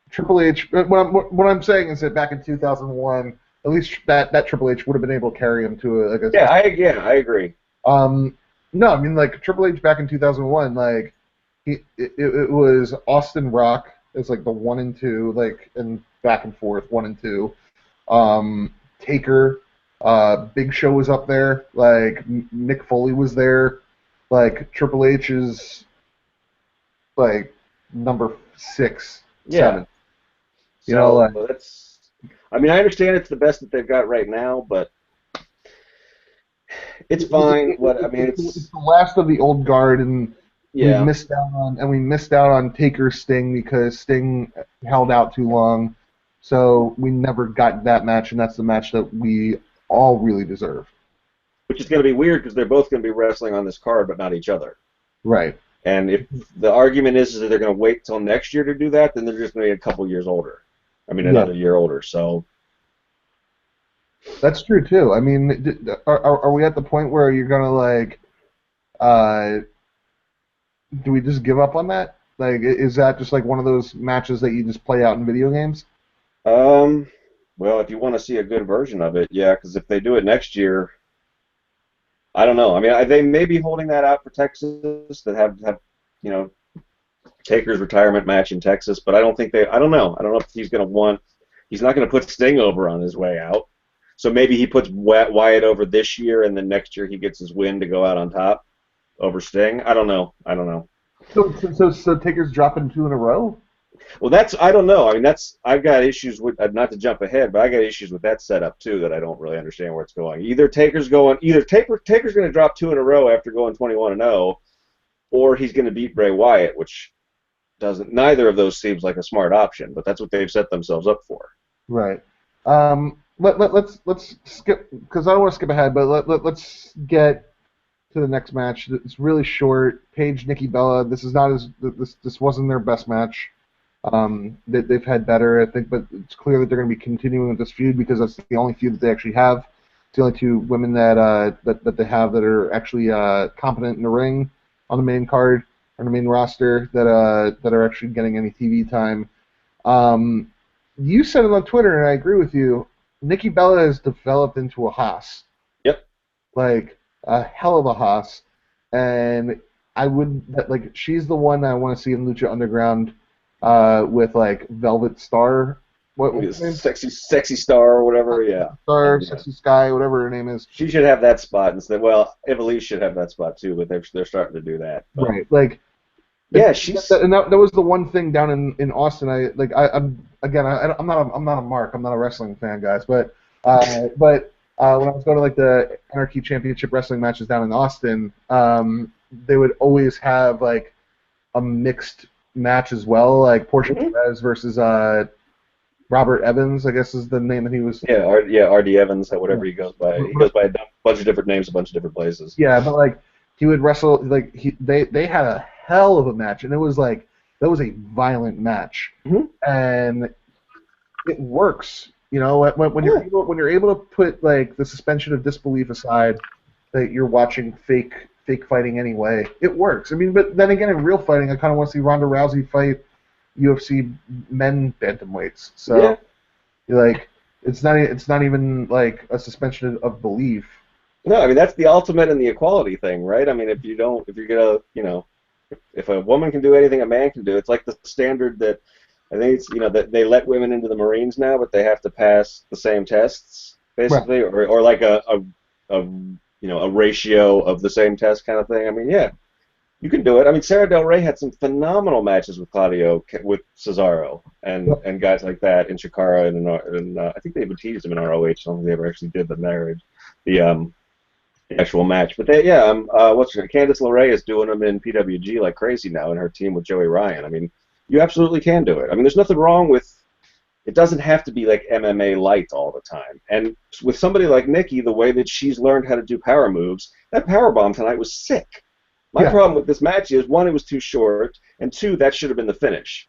Speaker 1: Triple H. What I'm saying is that back in 2001, at least that Triple H would have been able to carry him to a.
Speaker 2: I agree.
Speaker 1: No, I mean, like, Triple H back in 2001, like. It was Austin, Rock as like the 1 and 2, like, and back and forth 1 and 2. Taker, Big Show was up there, like Mick Foley was there, like Triple H is like number 6, 7. You know, like,
Speaker 2: that's. I mean, I understand it's the best that they've got right now, but it's fine.
Speaker 1: It's the last of the old guard, and. Yeah. We missed out on Taker Sting because Sting held out too long, so we never got that match, and that's the match that we all really deserve.
Speaker 2: Which is going to be weird because they're both going to be wrestling on this card, but not each other.
Speaker 1: Right.
Speaker 2: And if the argument is that they're going to wait till next year to do that, then they're just going to be a couple years older. I mean, another year older. So.
Speaker 1: That's true too. I mean, are we at the point where you're going to like? Do we just give up on that? Like, is that just like one of those matches that you just play out in video games?
Speaker 2: Well, if you want to see a good version of it, yeah, because if they do it next year, I don't know. I mean, they may be holding that out for Texas, that have Taker's retirement match in Texas, but I don't think I don't know. I don't know if he's going to want. He's not going to put Sting over on his way out. So maybe he puts Wyatt over this year, and then next year he gets his win to go out on top. Over Sting? I don't know.
Speaker 1: So Taker's dropping 2 in a row?
Speaker 2: Well, I don't know. I mean, I've got issues with, not to jump ahead, but I got issues with that setup too that I don't really understand where it's going. Either Taker's going to drop 2 in a row after going 21-0, or he's going to beat Bray Wyatt, which neither of those seems like a smart option, but that's what they've set themselves up for.
Speaker 1: Right. Let's skip, because I don't want to skip ahead, but let's get to the next match. It's really short. Paige, Nikki Bella. This wasn't their best match. They've had better, I think, but it's clear that they're going to be continuing with this feud because that's the only feud that they actually have. It's the only 2 women that they have that are actually competent in the ring on the main card, on the main roster, that are actually getting any TV time. You said it on Twitter, and I agree with you. Nikki Bella has developed into a Haas.
Speaker 2: Yep.
Speaker 1: Like, a hell of a Haas, and she's the one I want to see in Lucha Underground with like Velvet Star What's her name?
Speaker 2: Sexy Star or whatever. Yeah.
Speaker 1: Star, Sexy Sky, whatever her name is.
Speaker 2: She should have that spot instead. Well, Evilise should have that spot too, but they're starting to do that. But.
Speaker 1: Right. Like.
Speaker 2: Yeah, she's.
Speaker 1: And that was the one thing down in Austin. I'm not a mark. I'm not a wrestling fan, guys. But when I was going to like the Anarchy Championship Wrestling matches down in Austin, they would always have like a mixed match as well, like Portia Perez versus Robert Evans, I guess is the name that he was.
Speaker 2: Yeah, R.D. Evans, whatever he goes by. He goes by a bunch of different names, a bunch of different places.
Speaker 1: Yeah, but like he would wrestle like they had a hell of a match, and it was like that was a violent match, and it works. You know, when you're able to put like the suspension of disbelief aside, that you're watching fake fighting anyway, it works. I mean, but then again, in real fighting, I kind of want to see Ronda Rousey fight UFC men bantamweights. So, like, it's not even like a suspension of belief.
Speaker 2: No, I mean that's the ultimate in the equality thing, right? I mean, if you're gonna, if a woman can do anything a man can do, it's like the standard that I think it's that they let women into the Marines now, but they have to pass the same tests basically, right. or like a ratio of the same test kind of thing. I mean, yeah, you can do it. I mean, Sarah Del Rey had some phenomenal matches with with Cesaro and guys like that in Chikara and I think they even teased him in ROH. I don't think they ever actually did the actual match. But what's her name? Candice LeRae is doing them in PWG like crazy now in her team with Joey Ryan. I mean, you absolutely can do it. I mean, there's nothing wrong with it. Doesn't have to be like MMA light all the time. And with somebody like Nikki, the way that she's learned how to do power moves, that power bomb tonight was sick. My problem with this match is, one, it was too short, and two, that should have been the finish.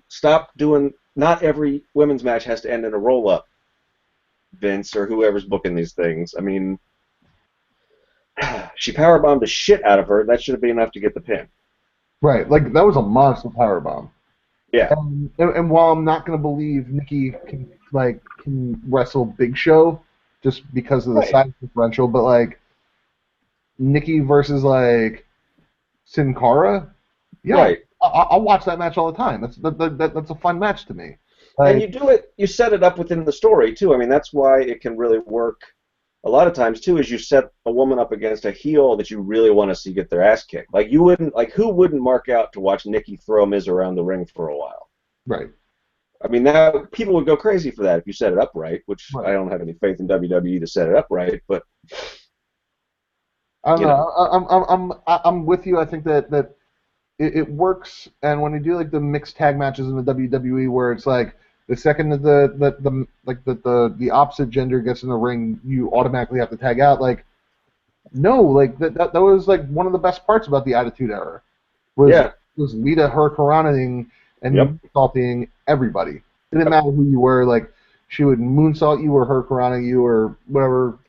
Speaker 2: Stop doing. Not every women's match has to end in a roll-up, Vince or whoever's booking these things. I mean, she powerbombed the shit out of her. That should have been enough to get the pin.
Speaker 1: Right, like that was a monster powerbomb.
Speaker 2: Yeah.
Speaker 1: And while I'm not going to believe Nikki can wrestle Big Show just because of the size differential, but like Nikki versus like Sin Cara, I'll watch that match all the time. That's a fun match to me.
Speaker 2: And you set it up within the story too. I mean, that's why it can really work. A lot of times too is you set a woman up against a heel that you really want to see get their ass kicked. Like who wouldn't mark out to watch Nikki throw Miz around the ring for a while?
Speaker 1: Right.
Speaker 2: I mean, now people would go crazy for that if you set it up right, which I don't have any faith in WWE to set it up right, but
Speaker 1: I don't know. I'm with you. I think that it works, and when you do like the mixed tag matches in the WWE where it's like the second that the opposite gender gets in the ring, you automatically have to tag out. Like, no, like that was like one of the best parts about the Attitude Era. Was Lita hurricanranaing and moonsaulting everybody. It didn't matter who you were. Like, she would moonsault you or hurricanrana you or whatever,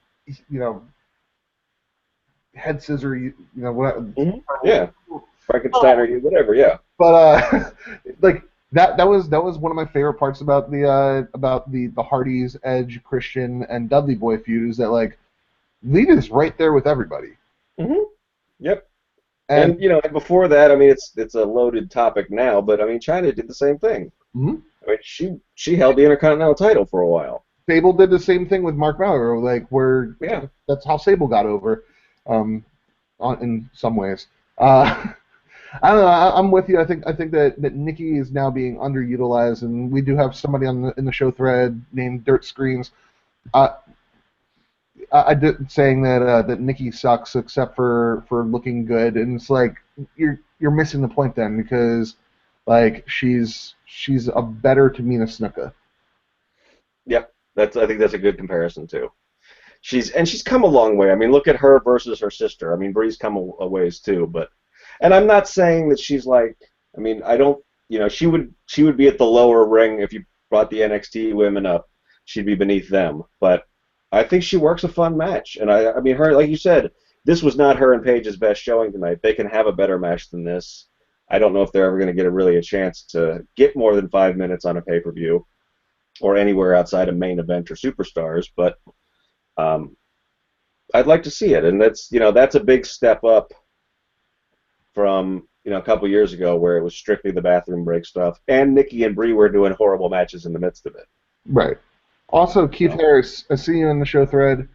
Speaker 1: head scissor you, whatever.
Speaker 2: Yeah, Frankenstein or you, whatever. Yeah.
Speaker 1: But like. That was one of my favorite parts about the Hardys, Edge, Christian, and Dudley Boy feud is that like Lita's right there with everybody.
Speaker 2: Yep. And before that, I mean, it's a loaded topic now, but I mean, Chyna did the same thing. I mean, she held the Intercontinental title for a while.
Speaker 1: Sable did the same thing with Mark Mallory, like where that's how Sable got over, in some ways. I don't know. I'm with you. I think that Nikki is now being underutilized, and we do have somebody in the show thread named Dirt Screens. I did saying that Nikki sucks except for looking good, and it's like you're missing the point then because like she's a better Tamina Snuka.
Speaker 2: Yep, I think that's a good comparison too. She's come a long way. I mean, look at her versus her sister. I mean, Bree's come a ways too, but. And I'm not saying that she's like. I mean, I don't. She would be at the lower ring if you brought the NXT women up. She'd be beneath them. But I think she works a fun match. And I mean, her, like you said, this was not her and Paige's best showing tonight. They can have a better match than this. I don't know if they're ever going to get a chance to get more than 5 minutes on a pay-per-view or anywhere outside a main event or superstars. But I'd like to see it, and that's a big step up from a couple years ago where it was strictly the bathroom break stuff, and Nikki and Brie were doing horrible matches in the midst of it.
Speaker 1: Right. Also, Keith
Speaker 2: So.
Speaker 1: Harris, I see you in the show thread,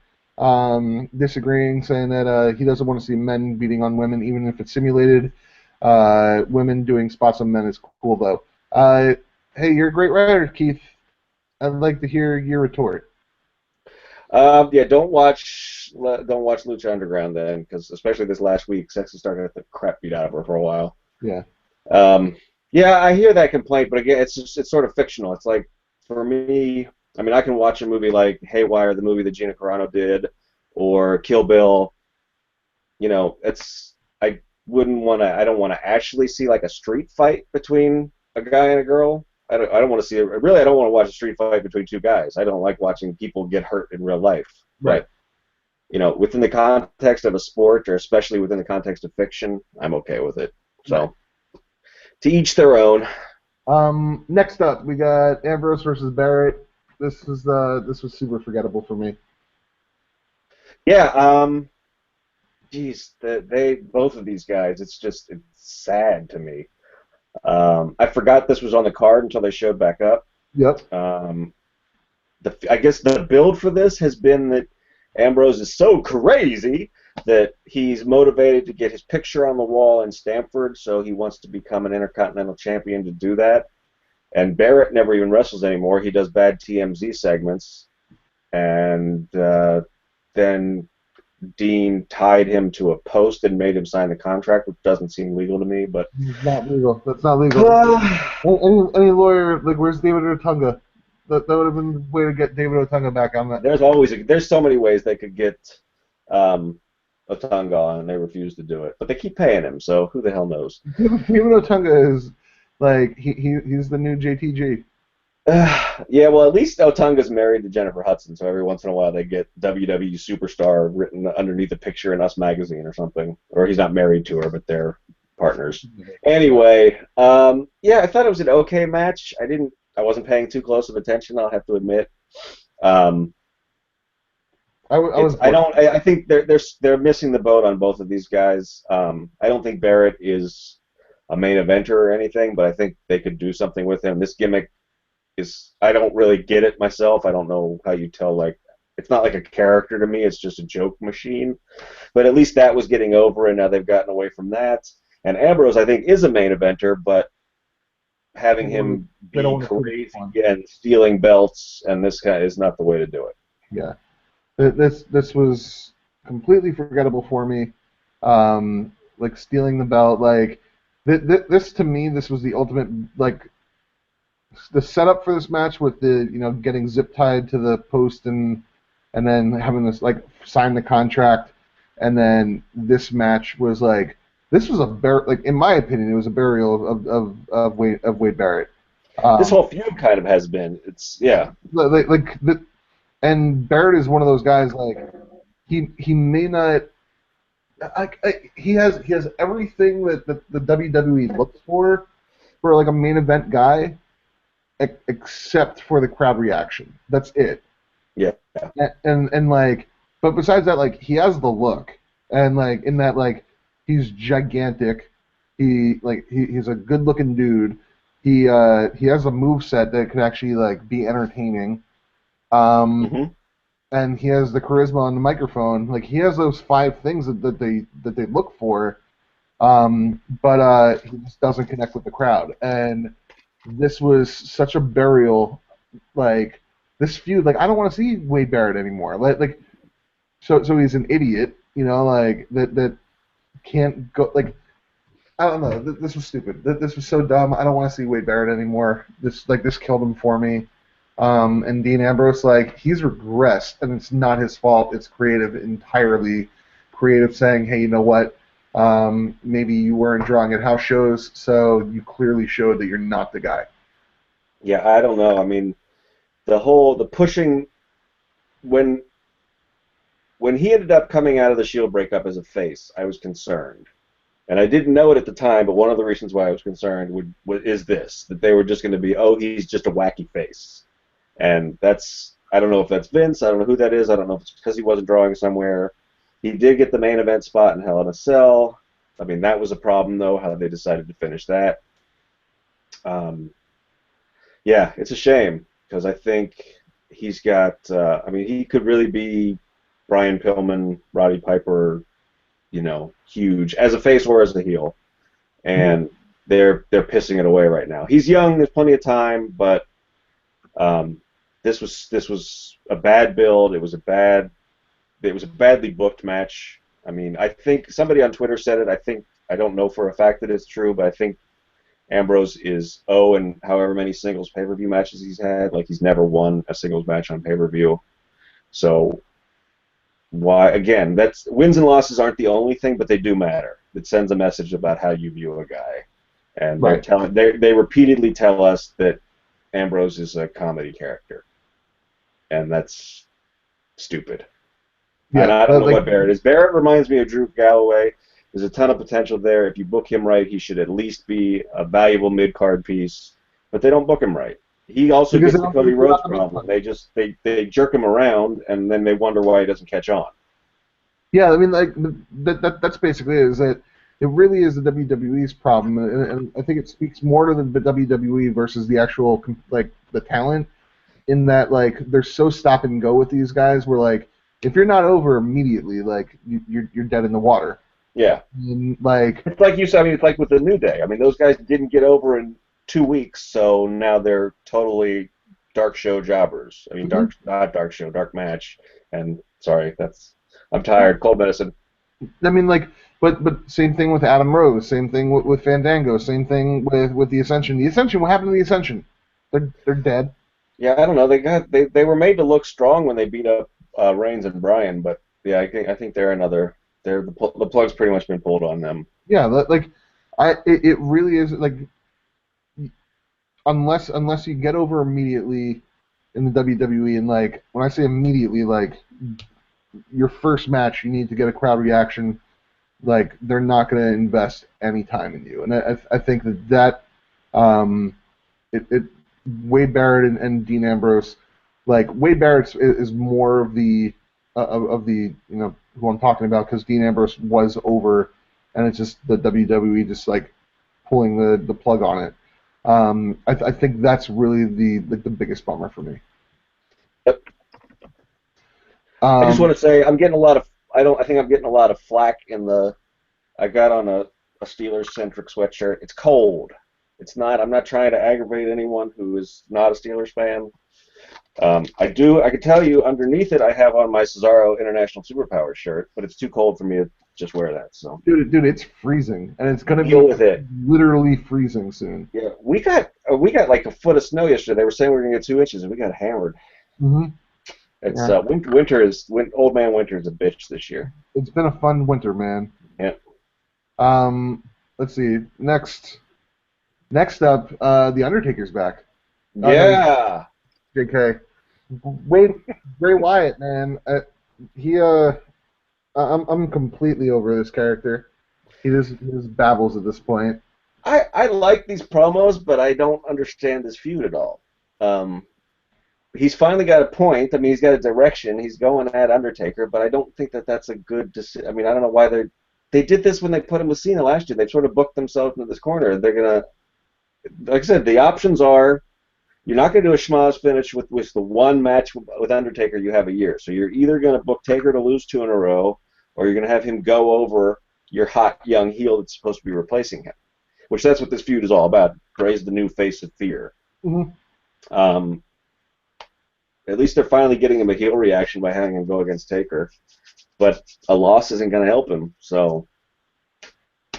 Speaker 1: disagreeing, saying that he doesn't want to see men beating on women, even if it's simulated. Women doing spots on men is cool, though. Hey, you're a great writer, Keith. I'd like to hear your retort.
Speaker 2: Yeah, don't watch Lucha Underground then, because especially this last week, Sexy started to get the crap beat out of her for a while.
Speaker 1: Yeah.
Speaker 2: Um, yeah, I hear that complaint, but again, it's sort of fictional. It's like for me, I mean, I can watch a movie like Haywire, the movie that Gina Carano did, or Kill Bill. I don't want to actually see like a street fight between a guy and a girl. I don't want to see it. Really, I don't want to watch a street fight between two guys. I don't like watching people get hurt in real life.
Speaker 1: Right.
Speaker 2: But within the context of a sport, or especially within the context of fiction, I'm okay with it. So, to each their own.
Speaker 1: Next up, we got Ambrose versus Barrett. This was super forgettable for me.
Speaker 2: Yeah. Geez, both of these guys. It's sad to me. I forgot this was on the card until they showed back up.
Speaker 1: Yep.
Speaker 2: I guess the build for this has been that Ambrose is so crazy that he's motivated to get his picture on the wall in Stamford, so he wants to become an Intercontinental Champion to do that. And Barrett never even wrestles anymore. He does bad TMZ segments. And then Dean tied him to a post and made him sign the contract, which doesn't seem legal to me. But
Speaker 1: it's not legal. That's not legal. Any lawyer, like, where's David Otunga? That would have been the way to get David Otunga back on that.
Speaker 2: There's so many ways they could get Otunga on, and they refuse to do it. But they keep paying him, so who the hell knows?
Speaker 1: David Otunga is like he's the new JTG.
Speaker 2: Yeah, well, at least Otunga's married to Jennifer Hudson, so every once in a while they get WWE Superstar written underneath a picture in Us Magazine or something. Or he's not married to her, but they're partners. Anyway, yeah, I thought it was an okay match. I wasn't paying too close of attention, I'll have to admit. I think they're missing the boat on both of these guys. I don't think Barrett is a main eventer or anything, but I think they could do something with him. This gimmick I don't really get it myself. I don't know how you tell, like, it's not like a character to me, it's just a joke machine. But at least that was getting over, and now they've gotten away from that. And Ambrose, I think, is a main eventer, but having him be crazy and stealing belts and this guy is not the way to do it.
Speaker 1: Yeah. This was completely forgettable for me. Like, stealing the belt, like, this to me, this was the ultimate, like, the setup for this match with the getting zip tied to the post and then having this like sign the contract, and then this match was like this was in my opinion it was a burial of Wade Barrett.
Speaker 2: This whole feud kind of has been.
Speaker 1: And Barrett is one of those guys like he may not. He has everything that the WWE looks for like a main event guy, except for the crowd reaction. That's it.
Speaker 2: Yeah.
Speaker 1: And like, but besides that, like, he has the look, and like in that, like, he's gigantic. He's a good looking dude. He has a move set that could actually like be entertaining. And he has the charisma on the microphone. Like, he has those 5 things that they look for. But he just doesn't connect with the crowd. And this was such a burial, like, this feud. Like, I don't want to see Wade Barrett anymore. So he's an idiot, like, that can't go, like, I don't know. This was stupid. This was so dumb. I don't want to see Wade Barrett anymore. This killed him for me. And Dean Ambrose, like, he's regressed, and it's not his fault. It's entirely creative, saying, hey, you know what? Maybe you weren't drawing at house shows, so you clearly showed that you're not the guy.
Speaker 2: Yeah, I don't know. I mean, the pushing, when he ended up coming out of the Shield breakup as a face, I was concerned. And I didn't know it at the time, but one of the reasons why I was concerned is that they were just going to be, he's just a wacky face. And I don't know if that's Vince, I don't know who that is, I don't know if it's because he wasn't drawing somewhere. He did get the main event spot in Hell in a Cell. I mean, that was a problem, though, how they decided to finish that. Yeah, it's a shame because I think he's got. I mean, he could really be Brian Pillman, Roddy Piper, huge as a face or as a heel, and they're pissing it away right now. He's young. There's plenty of time, but this was a bad build. It was a badly booked match. I mean, I think somebody on Twitter said it. I don't know for a fact that it's true, but I think Ambrose is 0 in however many singles pay-per-view matches he's had. Like, he's never won a singles match on pay-per-view. So, why, again, wins and losses aren't the only thing, but they do matter. It sends a message about how you view a guy. And they repeatedly tell us that Ambrose is a comedy character. And that's stupid. Yeah, and I don't know what Barrett is. Barrett reminds me of Drew Galloway. There's a ton of potential there. If you book him right, he should at least be a valuable mid-card piece. But they don't book him right. He also gets the Cody Rhodes problem. They jerk him around, and then they wonder why he doesn't catch on.
Speaker 1: Yeah, I mean, like that's basically it. Is that it really is the WWE's problem, and I think it speaks more to the WWE versus the actual the talent. In that, like, they're so stop and go with these guys. Where, like, if you're not over immediately, like, you're dead in the water.
Speaker 2: Yeah.
Speaker 1: And, like,
Speaker 2: it's like you said. I mean, it's like with the New Day. I mean, those guys didn't get over in 2 weeks, so now they're totally dark show jobbers. I mean, not dark show, dark match. And sorry, I'm tired. Cold medicine.
Speaker 1: I mean, like, but same thing with Adam Rose. Same thing with Fandango. Same thing with the Ascension. The Ascension. What happened to the Ascension? They're dead.
Speaker 2: Yeah, I don't know. They were made to look strong when they beat up Reigns and Bryan, but yeah, I think they're another. The plug's pretty much been pulled on them.
Speaker 1: Yeah, it really is, like, unless you get over immediately in the WWE, and, like, when I say immediately, like, your first match, you need to get a crowd reaction. Like, they're not going to invest any time in you, and I think that Wade Barrett and Dean Ambrose, like, Wade Barrett is more of the who I'm talking about, because Dean Ambrose was over, and it's just the WWE just, like, pulling the plug on it. I think that's really the biggest bummer for me.
Speaker 2: Yep. I just want to say I'm getting a lot of I think I'm getting a lot of flack I got on a Steelers centric sweatshirt. It's cold. It's not. I'm not trying to aggravate anyone who is not a Steelers fan. I can tell you underneath it I have on my Cesaro International Superpower shirt, but it's too cold for me to just wear that. So
Speaker 1: dude, it's freezing, and it's gonna
Speaker 2: deal with it.
Speaker 1: Literally freezing soon.
Speaker 2: Yeah, we got like a foot of snow yesterday. They were saying we were gonna get 2 inches, and we got hammered.
Speaker 1: Mm-hmm.
Speaker 2: It's old man winter is a bitch this year.
Speaker 1: It's been a fun winter, man.
Speaker 2: Yeah.
Speaker 1: Let's see. Next up, the Undertaker's back.
Speaker 2: Yeah.
Speaker 1: JK. Bray Wyatt, man. I'm completely over this character. He just babbles at this point.
Speaker 2: I like these promos, but I don't understand this feud at all. He's finally got a point. I mean, he's got a direction. He's going at Undertaker, but I don't think that's a good decision. I mean, I don't know why they did this when they put him with Cena last year. They've sort of booked themselves into this corner. They're gonna, like I said, the options are you're not gonna do a schmoz finish with the one match with Undertaker you have a year. So you're either gonna book Taker to lose 2 in a row, or you're gonna have him go over your hot young heel that's supposed to be replacing him. Which that's what this feud is all about. Bray's the new face of fear.
Speaker 1: Mm-hmm.
Speaker 2: At least they're finally getting him a heel reaction by having him go against Taker. But a loss isn't going to help him, so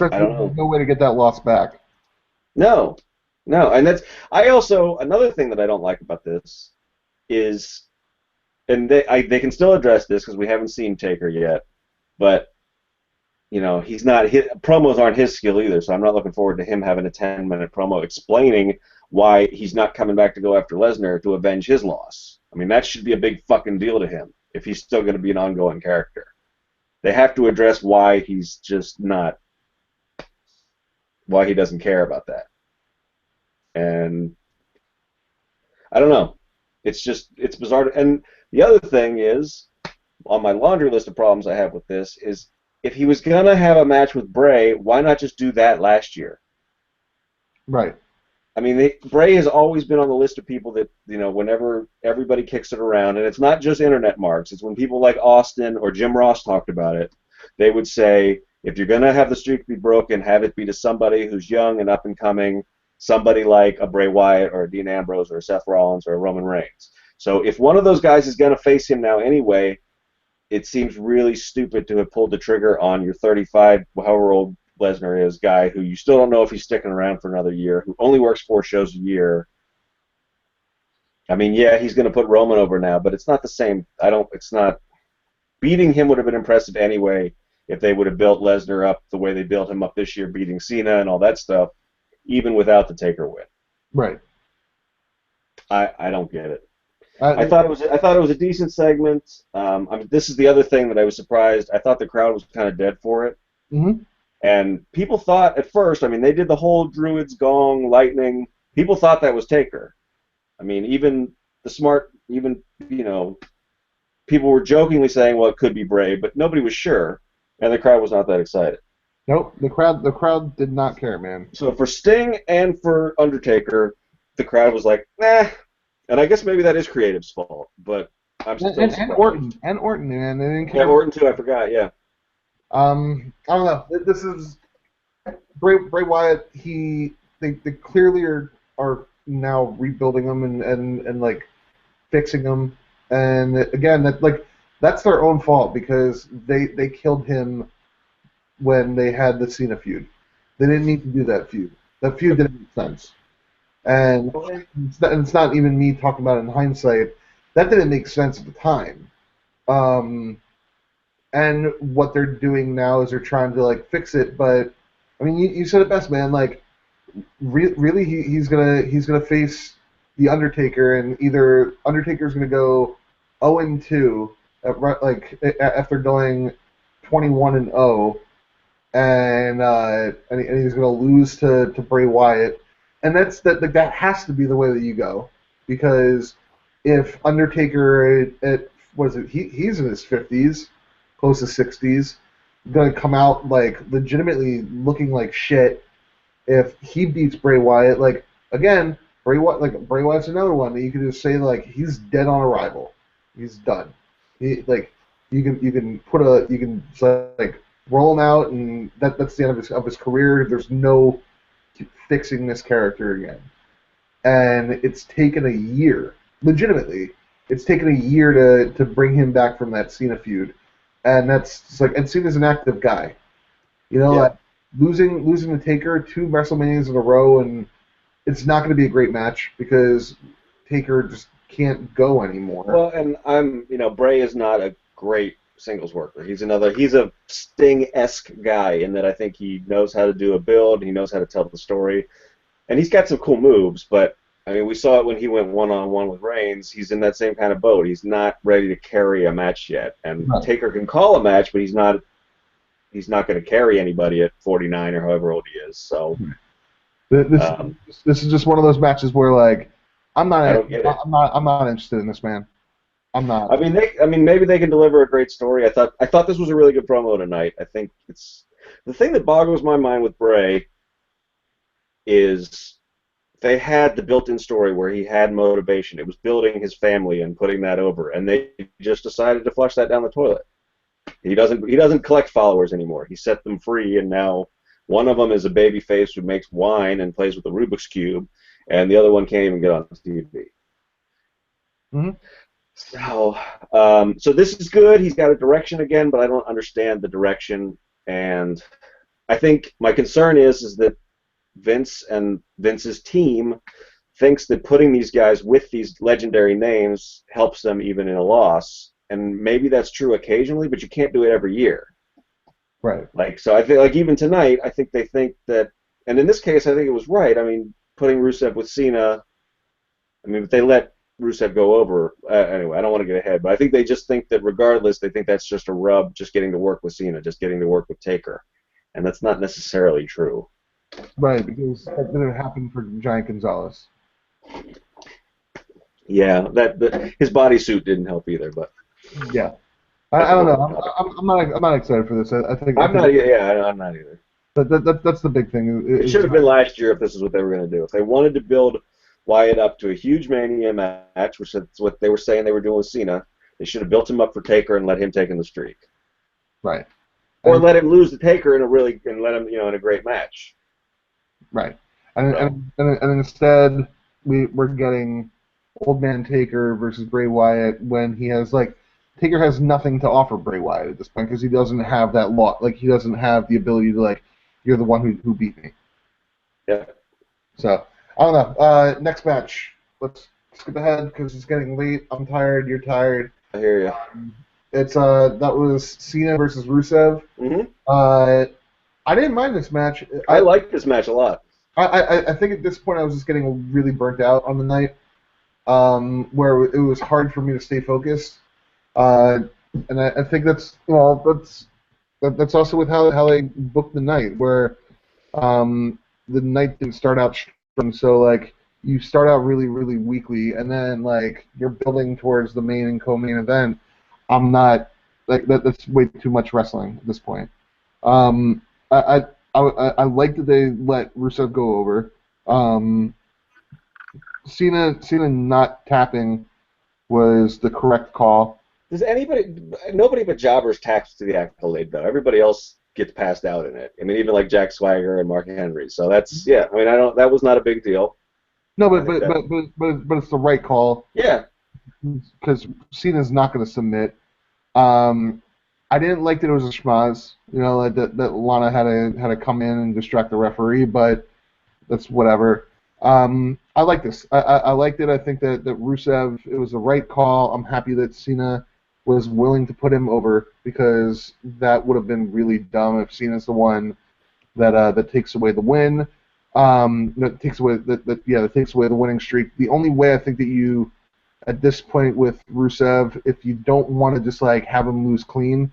Speaker 2: I don't know.
Speaker 1: There's no way to get that loss back.
Speaker 2: No, and another thing that I don't like about this is, and they can still address this because we haven't seen Taker yet, but promos aren't his skill either, so I'm not looking forward to him having a 10-minute promo explaining why he's not coming back to go after Lesnar to avenge his loss. I mean, that should be a big fucking deal to him if he's still going to be an ongoing character. They have to address why he's just not, why he doesn't care about that. And I don't know. It's bizarre. And the other thing is, on my laundry list of problems I have with this is, if he was gonna have a match with Bray, why not just do that last year?
Speaker 1: Right.
Speaker 2: I mean, Bray has always been on the list of people that, whenever everybody kicks it around, and it's not just internet marks, it's when people like Austin or Jim Ross talked about it, they would say, if you're going to have the streak be broken, have it be to somebody who's young and up and coming, somebody like a Bray Wyatt or a Dean Ambrose or a Seth Rollins or a Roman Reigns. So if one of those guys is going to face him now anyway, it seems really stupid to have pulled the trigger on your 35, however old Lesnar is, guy who you still don't know if he's sticking around for another year, who only works 4 shows a year. I mean, yeah, he's going to put Roman over now, but it's not the same. It's not. Beating him would have been impressive anyway if they would have built Lesnar up the way they built him up this year, beating Cena and all that stuff, even without the Taker win.
Speaker 1: Right.
Speaker 2: I don't get it. I thought it was a decent segment. This is the other thing that I was surprised. I thought the crowd was kind of dead for it.
Speaker 1: Mm-hmm.
Speaker 2: And people thought at first, I mean, they did the whole Druids, Gong, Lightning. People thought that was Taker. I mean, even the smart, people were jokingly saying, well, it could be Bray, but nobody was sure, and the crowd was not that excited.
Speaker 1: Nope, the crowd did not care, man.
Speaker 2: So for Sting and for Undertaker, the crowd was like, nah. And I guess maybe that is creative's fault, but I'm still surprised.
Speaker 1: And Orton, man. They didn't care.
Speaker 2: Yeah, Orton too, I forgot, yeah.
Speaker 1: I don't know. This is Bray Wyatt. They clearly are now rebuilding them and like fixing them. And again, that's their own fault because they killed him when they had the Cena feud. They didn't need to do that feud. That feud didn't make sense. And it's not even me talking about it in hindsight. That didn't make sense at the time. And what they're doing now is they're trying to like fix it. But I mean, you said it best, man. Like, really, he's gonna face the Undertaker, and either Undertaker's gonna go 0-2, after going 21-0, and he's gonna lose to Bray Wyatt, and that has to be the way that you go, because if Undertaker he's in his 50s, close to 60s, gonna come out like legitimately looking like shit. If he beats Bray Wyatt, like again, Bray Wyatt's another one that you could just say like he's dead on arrival. He's done. You can roll him out, and that's the end of his career. There's no fixing this character again. And it's taken a year, legitimately. It's taken a year to bring him back from that Cena feud, and and Cena's an active guy, like losing the Taker 2 WrestleManias in a row, and it's not going to be a great match because Taker just can't go anymore.
Speaker 2: Well, and Bray is not a great singles worker. He's a Sting-esque guy in that I think he knows how to do a build, he knows how to tell the story, and he's got some cool moves, but I mean, we saw it when he went one-on-one with Reigns. He's in that same kind of boat. He's not ready to carry a match yet, and Taker can call a match, but he's not going to carry anybody at 49 or however old he is. So
Speaker 1: this is just one of those matches where like I'm not interested in this, man. I'm not.
Speaker 2: I mean, maybe they can deliver a great story. I thought this was a really good promo tonight. I think it's the thing that boggles my mind with Bray is they had the built-in story where he had motivation. It was building his family and putting that over, and they just decided to flush that down the toilet. He doesn't collect followers anymore. He set them free, and now one of them is a babyface who makes wine and plays with the Rubik's Cube, and the other one can't even get on TV.
Speaker 1: Mm-hmm.
Speaker 2: So this is good. He's got a direction again, but I don't understand the direction, and I think my concern is that Vince and Vince's team thinks that putting these guys with these legendary names helps them even in a loss. And maybe that's true occasionally, but you can't do it every year.
Speaker 1: Right.
Speaker 2: So I think, like, even tonight, I think they think that, and in this case, I think it was right. I mean, putting Rusev with Cena, I mean, if they let Rusev go over, anyway, I don't want to get ahead, but I think they just think that regardless, they think that's just a rub, just getting to work with Cena, just getting to work with Taker. And that's not necessarily true.
Speaker 1: Right, because that didn't happen for Giant Gonzalez.
Speaker 2: Yeah, his bodysuit didn't help either, but
Speaker 1: yeah. I don't know. I'm not excited for this. I
Speaker 2: I'm
Speaker 1: think
Speaker 2: not. Yeah, I'm not either.
Speaker 1: that's the big thing.
Speaker 2: It should have been last year if this is what they were going to do. If they wanted to build Wyatt up to a huge Mania match, which is what they were saying they were doing with Cena, they should have built him up for Taker and let him take in the streak,
Speaker 1: Right.
Speaker 2: or
Speaker 1: And
Speaker 2: let him lose to Taker and let him in a great match.
Speaker 1: right. And
Speaker 2: So
Speaker 1: instead we're getting Old Man Taker versus Bray Wyatt when he has Taker has nothing to offer Bray Wyatt at this point because he doesn't have that lot. He doesn't have the ability to you're the one who beat me.
Speaker 2: yeah,
Speaker 1: So I don't know. Next match. Let's skip ahead because it's getting late. I'm tired. You're tired.
Speaker 2: I hear you.
Speaker 1: It's that was Cena versus Rusev.
Speaker 2: Hmm.
Speaker 1: I didn't mind this match.
Speaker 2: I like this match a lot.
Speaker 1: I think at this point I was just getting really burnt out on the night, where it was hard for me to stay focused. And I think that's that's also with how they booked the night, where the night didn't start out strong. So you start out really really weakly, and then you're building towards the main and co-main event. I'm not that's way too much wrestling at this point. I like that they let Rusev go over. Cena not tapping was the correct call.
Speaker 2: Does nobody but jobbers taps to the accolade though. Everybody else gets passed out in it. I mean, even like Jack Swagger and Mark Henry. So that's I mean, that was not a big deal.
Speaker 1: No, but it's the right call.
Speaker 2: Yeah.
Speaker 1: Because Cena's not going to submit. I didn't like that it was a schmaz. That Lana had to come in and distract the referee, but that's whatever. I like this. I liked it. I think that Rusev, it was the right call. I'm happy that Cena was willing to put him over because that would have been really dumb if Cena's the one that takes away the win. That takes away that takes away the winning streak. The only way I think that you at this point with Rusev, if you don't want to just have him lose clean,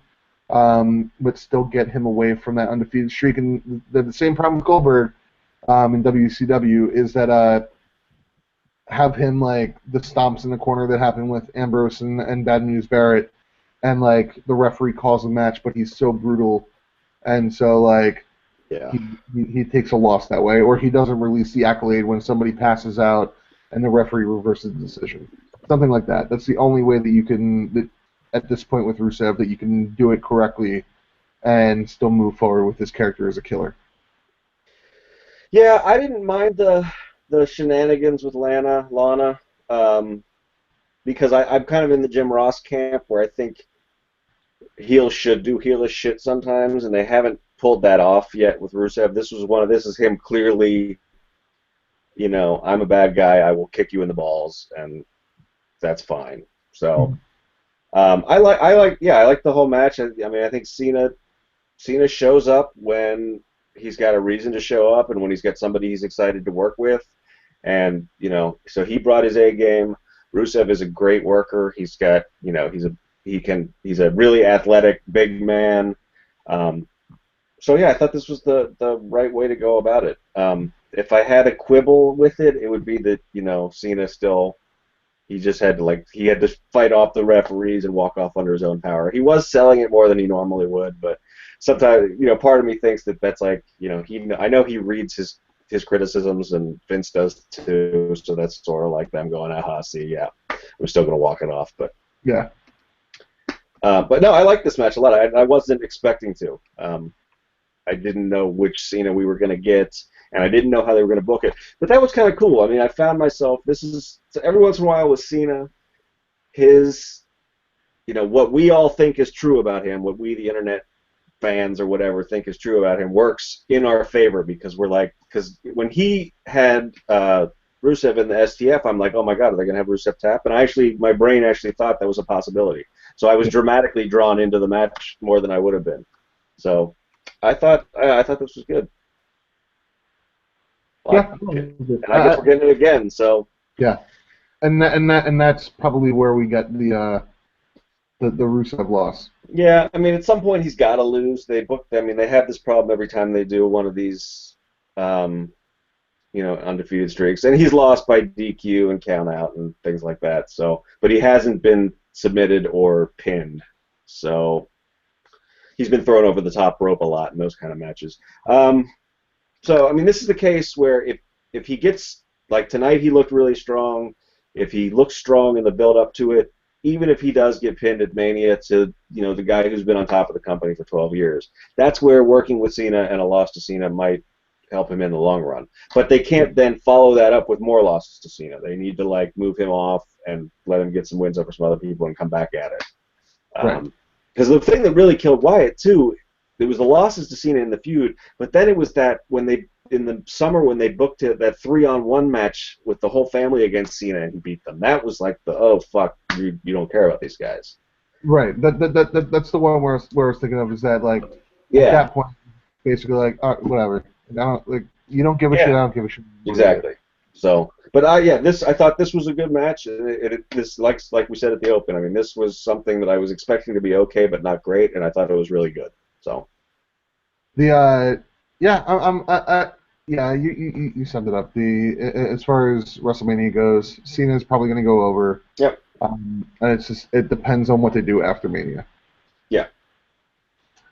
Speaker 1: but still get him away from that undefeated streak, and the same problem with Goldberg in WCW is that have him the stomps in the corner that happened with Ambrose and Bad News Barrett, and the referee calls a match, but he's so brutal, and so he takes a loss that way, or he doesn't release the accolade when somebody passes out and the referee reverses the decision. Something like that. That's the only way that you can, at this point with Rusev, that you can do it correctly and still move forward with his character as a killer.
Speaker 2: Yeah, I didn't mind the shenanigans with Lana, because I'm kind of in the Jim Ross camp where I think heel should do heelish shit sometimes, and they haven't pulled that off yet with Rusev. This is him clearly, I'm a bad guy, I will kick you in the balls, and that's fine. So I like the whole match. I mean, I think Cena shows up when he's got a reason to show up and when he's got somebody he's excited to work with, and so he brought his A game. Rusev is a great worker. He's got he's a really athletic big man. So yeah, I thought this was the right way to go about it. If I had a quibble with it, it would be that Cena still. He just had to fight off the referees and walk off under his own power. He was selling it more than he normally would, but sometimes part of me thinks that's I know he reads his criticisms, and Vince does too. So that's sort of like them going, see, yeah, we're still gonna walk it off, but
Speaker 1: yeah.
Speaker 2: But no, I like this match a lot. I wasn't expecting to. I didn't know which Cena we were gonna get, and I didn't know how they were going to book it. But that was kind of cool. I mean, I found myself, every once in a while with Cena, what we all think is true about him, what we, the internet fans or whatever, think is true about him, works in our favor because because when he had Rusev in the STF, I'm like, oh my God, are they going to have Rusev tap? And my brain actually thought that was a possibility. So I was dramatically drawn into the match more than I would have been. So I thought this was good.
Speaker 1: Yeah,
Speaker 2: and I guess we're getting it again. So
Speaker 1: yeah, and that's probably where we got the Rusev loss.
Speaker 2: Yeah, I mean, at some point he's got to lose. They have this problem every time they do one of these, undefeated streaks, and he's lost by DQ and count out and things like that. So, but he hasn't been submitted or pinned. So he's been thrown over the top rope a lot in those kind of matches. So I mean, this is the case where if he gets, like tonight, he looked really strong. If he looks strong in the build up to it, even if he does get pinned at Mania to, you know, the guy who's been on top of the company for 12 years, that's where working with Cena and a loss to Cena might help him in the long run. But they can't then follow that up with more losses to Cena. They need to, like, move him off and let him get some wins over some other people and come back at it.
Speaker 1: Right.
Speaker 2: Because the thing that really killed Wyatt, too, it was the losses to Cena in the feud, but then it was that when they, in the summer when they booked it, that 3-on-1 match with the whole family against Cena and he beat them. That was like the, oh, fuck, you don't care about these guys.
Speaker 1: Right. That's the one where I was thinking of, is that, like,
Speaker 2: Yeah.
Speaker 1: at that point, basically, like, whatever. I don't, like, you don't give a shit, I don't give a shit.
Speaker 2: Exactly. So, but I thought this was a good match. This, like we said at the open, I mean, this was something that I was expecting to be okay, but not great, and I thought it was really good. So.
Speaker 1: The yeah, you summed it up. As far as WrestleMania goes, Cena's probably going to go over.
Speaker 2: Yep.
Speaker 1: And it depends on what they do after Mania.
Speaker 2: Yeah.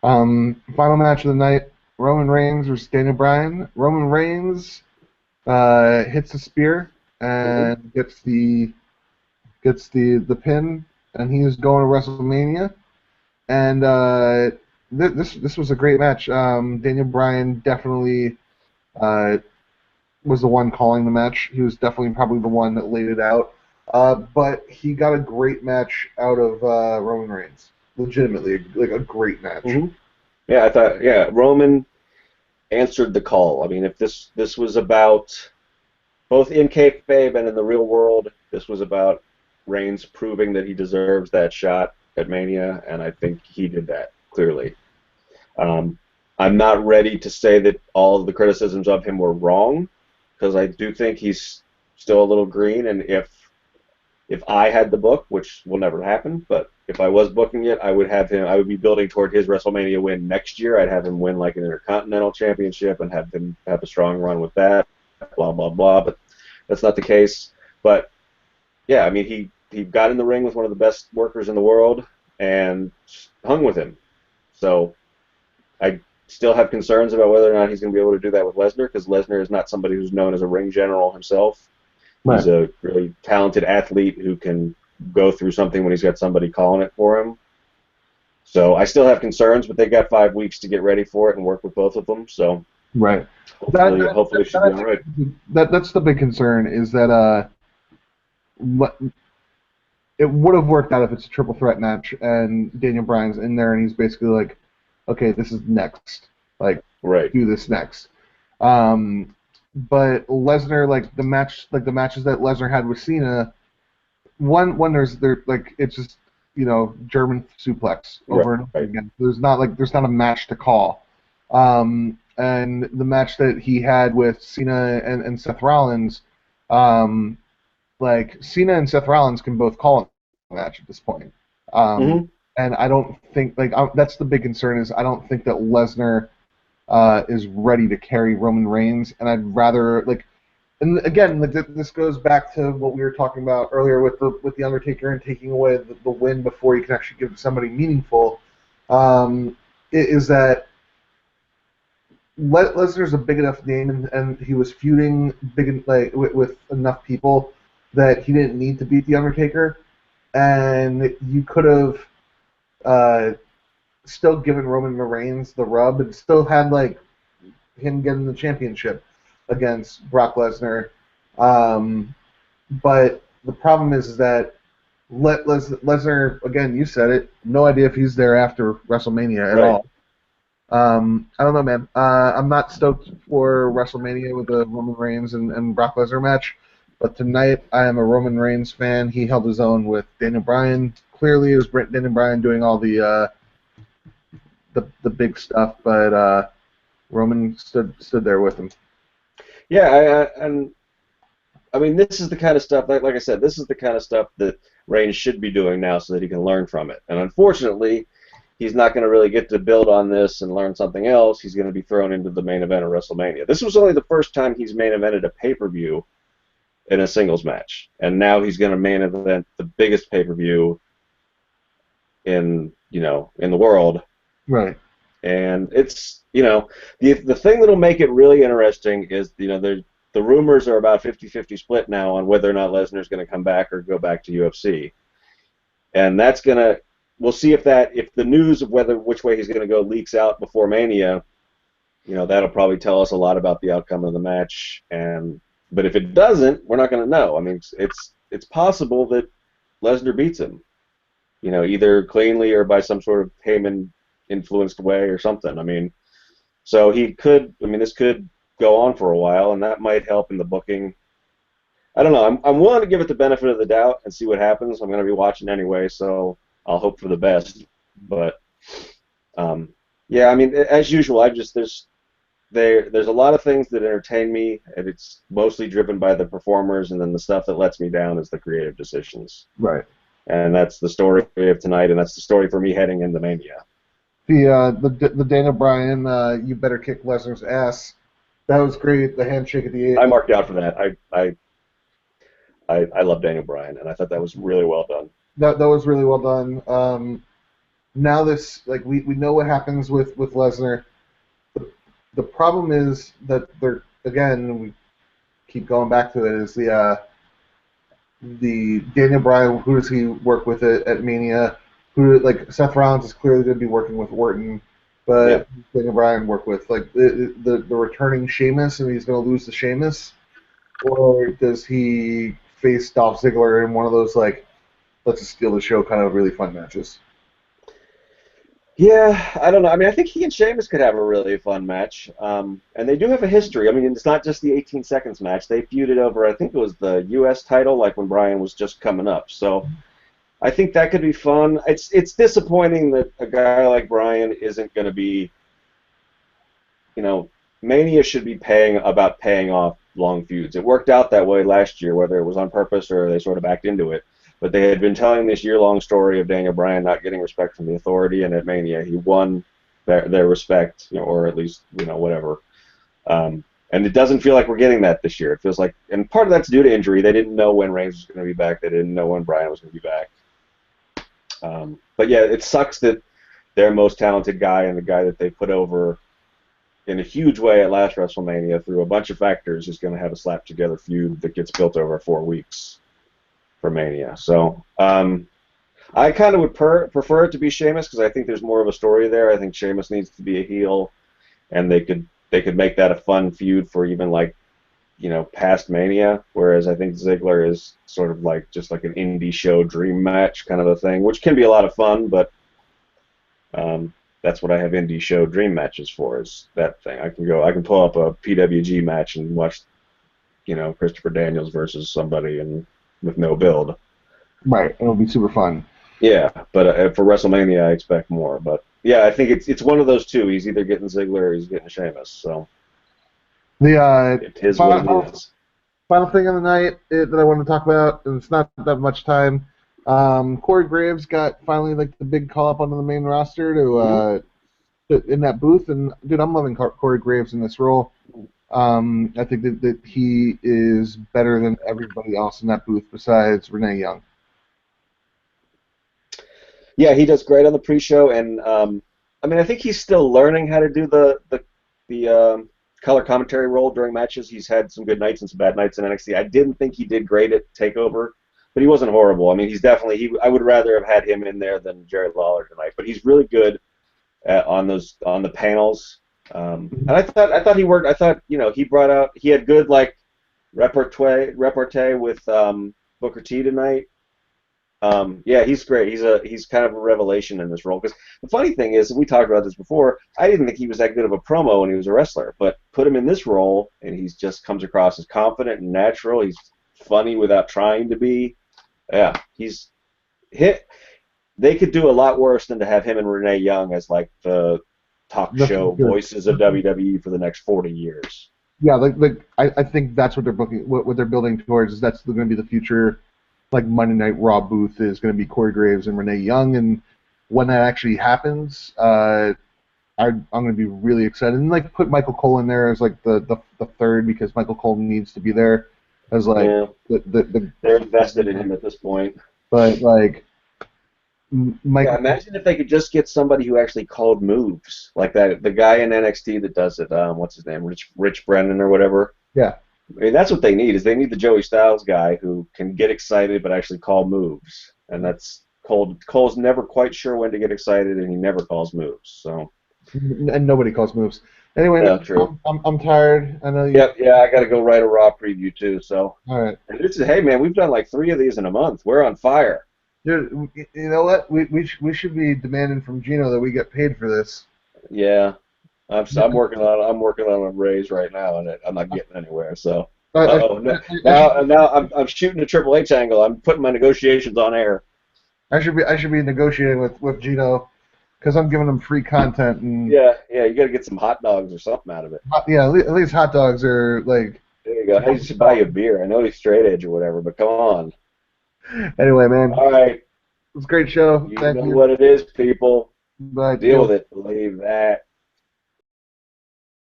Speaker 1: Final match of the night: Roman Reigns versus Daniel Bryan. Roman Reigns hits the spear and gets the pin, and he is going to WrestleMania. And this was a great match. Daniel Bryan definitely was the one calling the match. He was definitely probably the one that laid it out. But he got a great match out of Roman Reigns. Legitimately, like a great match.
Speaker 2: Mm-hmm. Yeah, I thought. Yeah, Roman answered the call. I mean, if this was about both in kayfabe and in the real world, this was about Reigns proving that he deserves that shot at Mania, and I think he did that clearly. I'm not ready to say that all of the criticisms of him were wrong, because I do think he's still a little green, and if I had the book, which will never happen, but if I was booking it, I would be building toward his WrestleMania win next year. I'd have him win like an Intercontinental Championship and have him have a strong run with that, blah, blah, blah, but that's not the case. But, yeah, I mean, he got in the ring with one of the best workers in the world and hung with him. So I still have concerns about whether or not he's going to be able to do that with Lesnar, because Lesnar is not somebody who's known as a ring general himself. Right. He's a really talented athlete who can go through something when he's got somebody calling it for him. So I still have concerns, but they got 5 weeks to get ready for it and work with both of them. So
Speaker 1: right,
Speaker 2: hopefully it should be all right.
Speaker 1: That's the big concern, is that it would have worked out if it's a triple threat match and Daniel Bryan's in there and he's basically like, okay, this is next. Like,
Speaker 2: right.
Speaker 1: Do this next. But Lesnar, like the matches that Lesnar had with Cena, it's just, you know, German suplex over and over again. There's not a match to call. And the match that he had with Cena and Seth Rollins, like Cena and Seth Rollins can both call a match at this point. And I don't think, that's the big concern, is I don't think that Lesnar is ready to carry Roman Reigns, and I'd rather, and again, this goes back to what we were talking about earlier with the Undertaker and taking away the win before you can actually give it to somebody meaningful, is that Lesnar's a big enough name, and he was feuding with enough people that he didn't need to beat the Undertaker, and you could have still given Roman Reigns the rub and still had him getting the championship against Brock Lesnar. But the problem is that Lesnar, again, you said it, no idea if he's there after WrestleMania at all. I don't know, man. I'm not stoked for WrestleMania with the Roman Reigns and Brock Lesnar match, but tonight I am a Roman Reigns fan. He held his own with Daniel Bryan. Clearly, it was Daniel Bryan doing all the big stuff, but Roman stood there with him.
Speaker 2: Yeah, and I mean, this is the kind of stuff, like I said, this is the kind of stuff that Reigns should be doing now so that he can learn from it. And unfortunately, he's not going to really get to build on this and learn something else. He's going to be thrown into the main event of WrestleMania. This was only the first time he's main evented a pay-per-view in a singles match, and now he's going to main event the biggest pay-per-view in in the world.
Speaker 1: Right.
Speaker 2: And it's, the thing that'll make it really interesting is, the rumors are about 50-50 split now on whether or not Lesnar's going to come back or go back to UFC. And we'll see if the news of which way he's going to go leaks out before Mania. That'll probably tell us a lot about the outcome of the match. But if it doesn't, we're not going to know. I mean, it's possible that Lesnar beats him, either cleanly or by some sort of Heyman-influenced way or something. I mean, so this could go on for a while, and that might help in the booking. I don't know. I'm willing to give it the benefit of the doubt and see what happens. I'm going to be watching anyway, so I'll hope for the best. But yeah, I mean, as usual, there's a lot of things that entertain me, and it's mostly driven by the performers, and then the stuff that lets me down is the creative decisions.
Speaker 1: Right.
Speaker 2: And that's the story of tonight, and that's the story for me heading into Mania.
Speaker 1: The Daniel Bryan, you better kick Lesnar's ass. That was great. The handshake at the end.
Speaker 2: I marked out for that. I love Daniel Bryan, and I thought that was really well done.
Speaker 1: That was really well done. Now we know what happens with Lesnar. The problem is that we keep going back to it, is the Daniel Bryan, who does he work with at Mania? Seth Rollins is clearly going to be working with Orton, but Daniel Bryan work with the returning Sheamus, and he's going to lose to Sheamus, or does he face Dolph Ziggler in one of those let's just steal the show kind of really fun matches?
Speaker 2: Yeah, I don't know. I mean, I think he and Sheamus could have a really fun match, and they do have a history. I mean, it's not just the 18 seconds match. They feuded over, I think it was the U.S. title, when Bryan was just coming up. So I think that could be fun. It's disappointing that a guy like Bryan isn't going to be, Mania should be paying off long feuds. It worked out that way last year, whether it was on purpose or they sort of backed into it. But they had been telling this year-long story of Daniel Bryan not getting respect from the Authority, and at Mania he won their respect, or at least, whatever. And it doesn't feel like we're getting that this year. It feels like, and part of that's due to injury. They didn't know when Reigns was going to be back. They didn't know when Bryan was going to be back. But yeah, it sucks that their most talented guy and the guy that they put over in a huge way at last WrestleMania through a bunch of factors is going to have a slap-together feud that gets built over 4 weeks for Mania. So I kind of would prefer it to be Sheamus, because I think there's more of a story there. I think Sheamus needs to be a heel, and they could make that a fun feud for even past Mania, whereas I think Ziggler is sort of just like an indie show dream match kind of a thing, which can be a lot of fun, but that's what I have indie show dream matches for, is that thing. I can pull up a PWG match and watch, Christopher Daniels versus somebody and with no build.
Speaker 1: Right, it'll be super fun.
Speaker 2: Yeah, but for WrestleMania I expect more. But yeah, I think it's one of those two. He's either getting Ziggler or he's getting Sheamus. So
Speaker 1: it
Speaker 2: is what it is.
Speaker 1: Final thing on the night that I want to talk about, and it's not that much time. Corey Graves got finally the big call up onto the main roster to in that booth, and dude, I'm loving Corey Graves in this role. I think that he is better than everybody else in that booth besides Renee Young.
Speaker 2: Yeah, he does great on the pre-show, and I mean, I think he's still learning how to do the color commentary role during matches. He's had some good nights and some bad nights in NXT. I didn't think he did great at TakeOver, but he wasn't horrible. I mean, he's definitely I would rather have had him in there than Jerry Lawler tonight, but he's really good on the panels. And I thought he worked. I thought he had good repartee with Booker T tonight. Yeah, he's great. He's kind of a revelation in this role. Because the funny thing is, we talked about this before, I didn't think he was that good of a promo when he was a wrestler. But put him in this role, and he just comes across as confident and natural. He's funny without trying to be. Yeah, they could do a lot worse than to have him and Renee Young as the talk show voices of WWE for the next 40 years.
Speaker 1: Yeah, I think that's what they're booking, what they're building towards, is that's going to be the future. Monday Night Raw booth is going to be Corey Graves and Renee Young, and when that actually happens, I'm going to be really excited. And put Michael Cole in there as the third, because Michael Cole needs to be there as
Speaker 2: they're invested in him at this point.
Speaker 1: But Michael.
Speaker 2: Yeah, imagine if they could just get somebody who actually called moves, like that the guy in NXT that does it. What's his name? Rich Brennan or whatever.
Speaker 1: Yeah.
Speaker 2: I mean, that's what they need. Is they need the Joey Styles guy who can get excited but actually call moves, and that's Cole. Cole's never quite sure when to get excited, and he never calls moves. So.
Speaker 1: And nobody calls moves. Anyway,
Speaker 2: Yeah,
Speaker 1: man,
Speaker 2: true.
Speaker 1: I'm tired. I know you.
Speaker 2: Yep, yeah, I got to go write a Raw preview too. So.
Speaker 1: All right.
Speaker 2: And this is, hey man, we've done like 3 of these in a month. We're on fire.
Speaker 1: Dude, you know what? We should be demanding from Gino that we get paid for this.
Speaker 2: Yeah, I'm working on a raise right now, and I'm not getting anywhere. So,
Speaker 1: I,
Speaker 2: oh, now I'm shooting a Triple H angle. I'm putting my negotiations on air.
Speaker 1: I should be negotiating with Gino because I'm giving him free content and
Speaker 2: Yeah, you got to get some hot dogs or something out of it.
Speaker 1: yeah, at least hot dogs are like.
Speaker 2: There you go. Hey, you should buy you a beer. I know he's straight edge or whatever, but come on.
Speaker 1: Anyway, man.
Speaker 2: All right.
Speaker 1: It was a great show.
Speaker 2: You
Speaker 1: Thank
Speaker 2: know
Speaker 1: you.
Speaker 2: what it is, people.
Speaker 1: Bye.
Speaker 2: Deal with it. Believe that.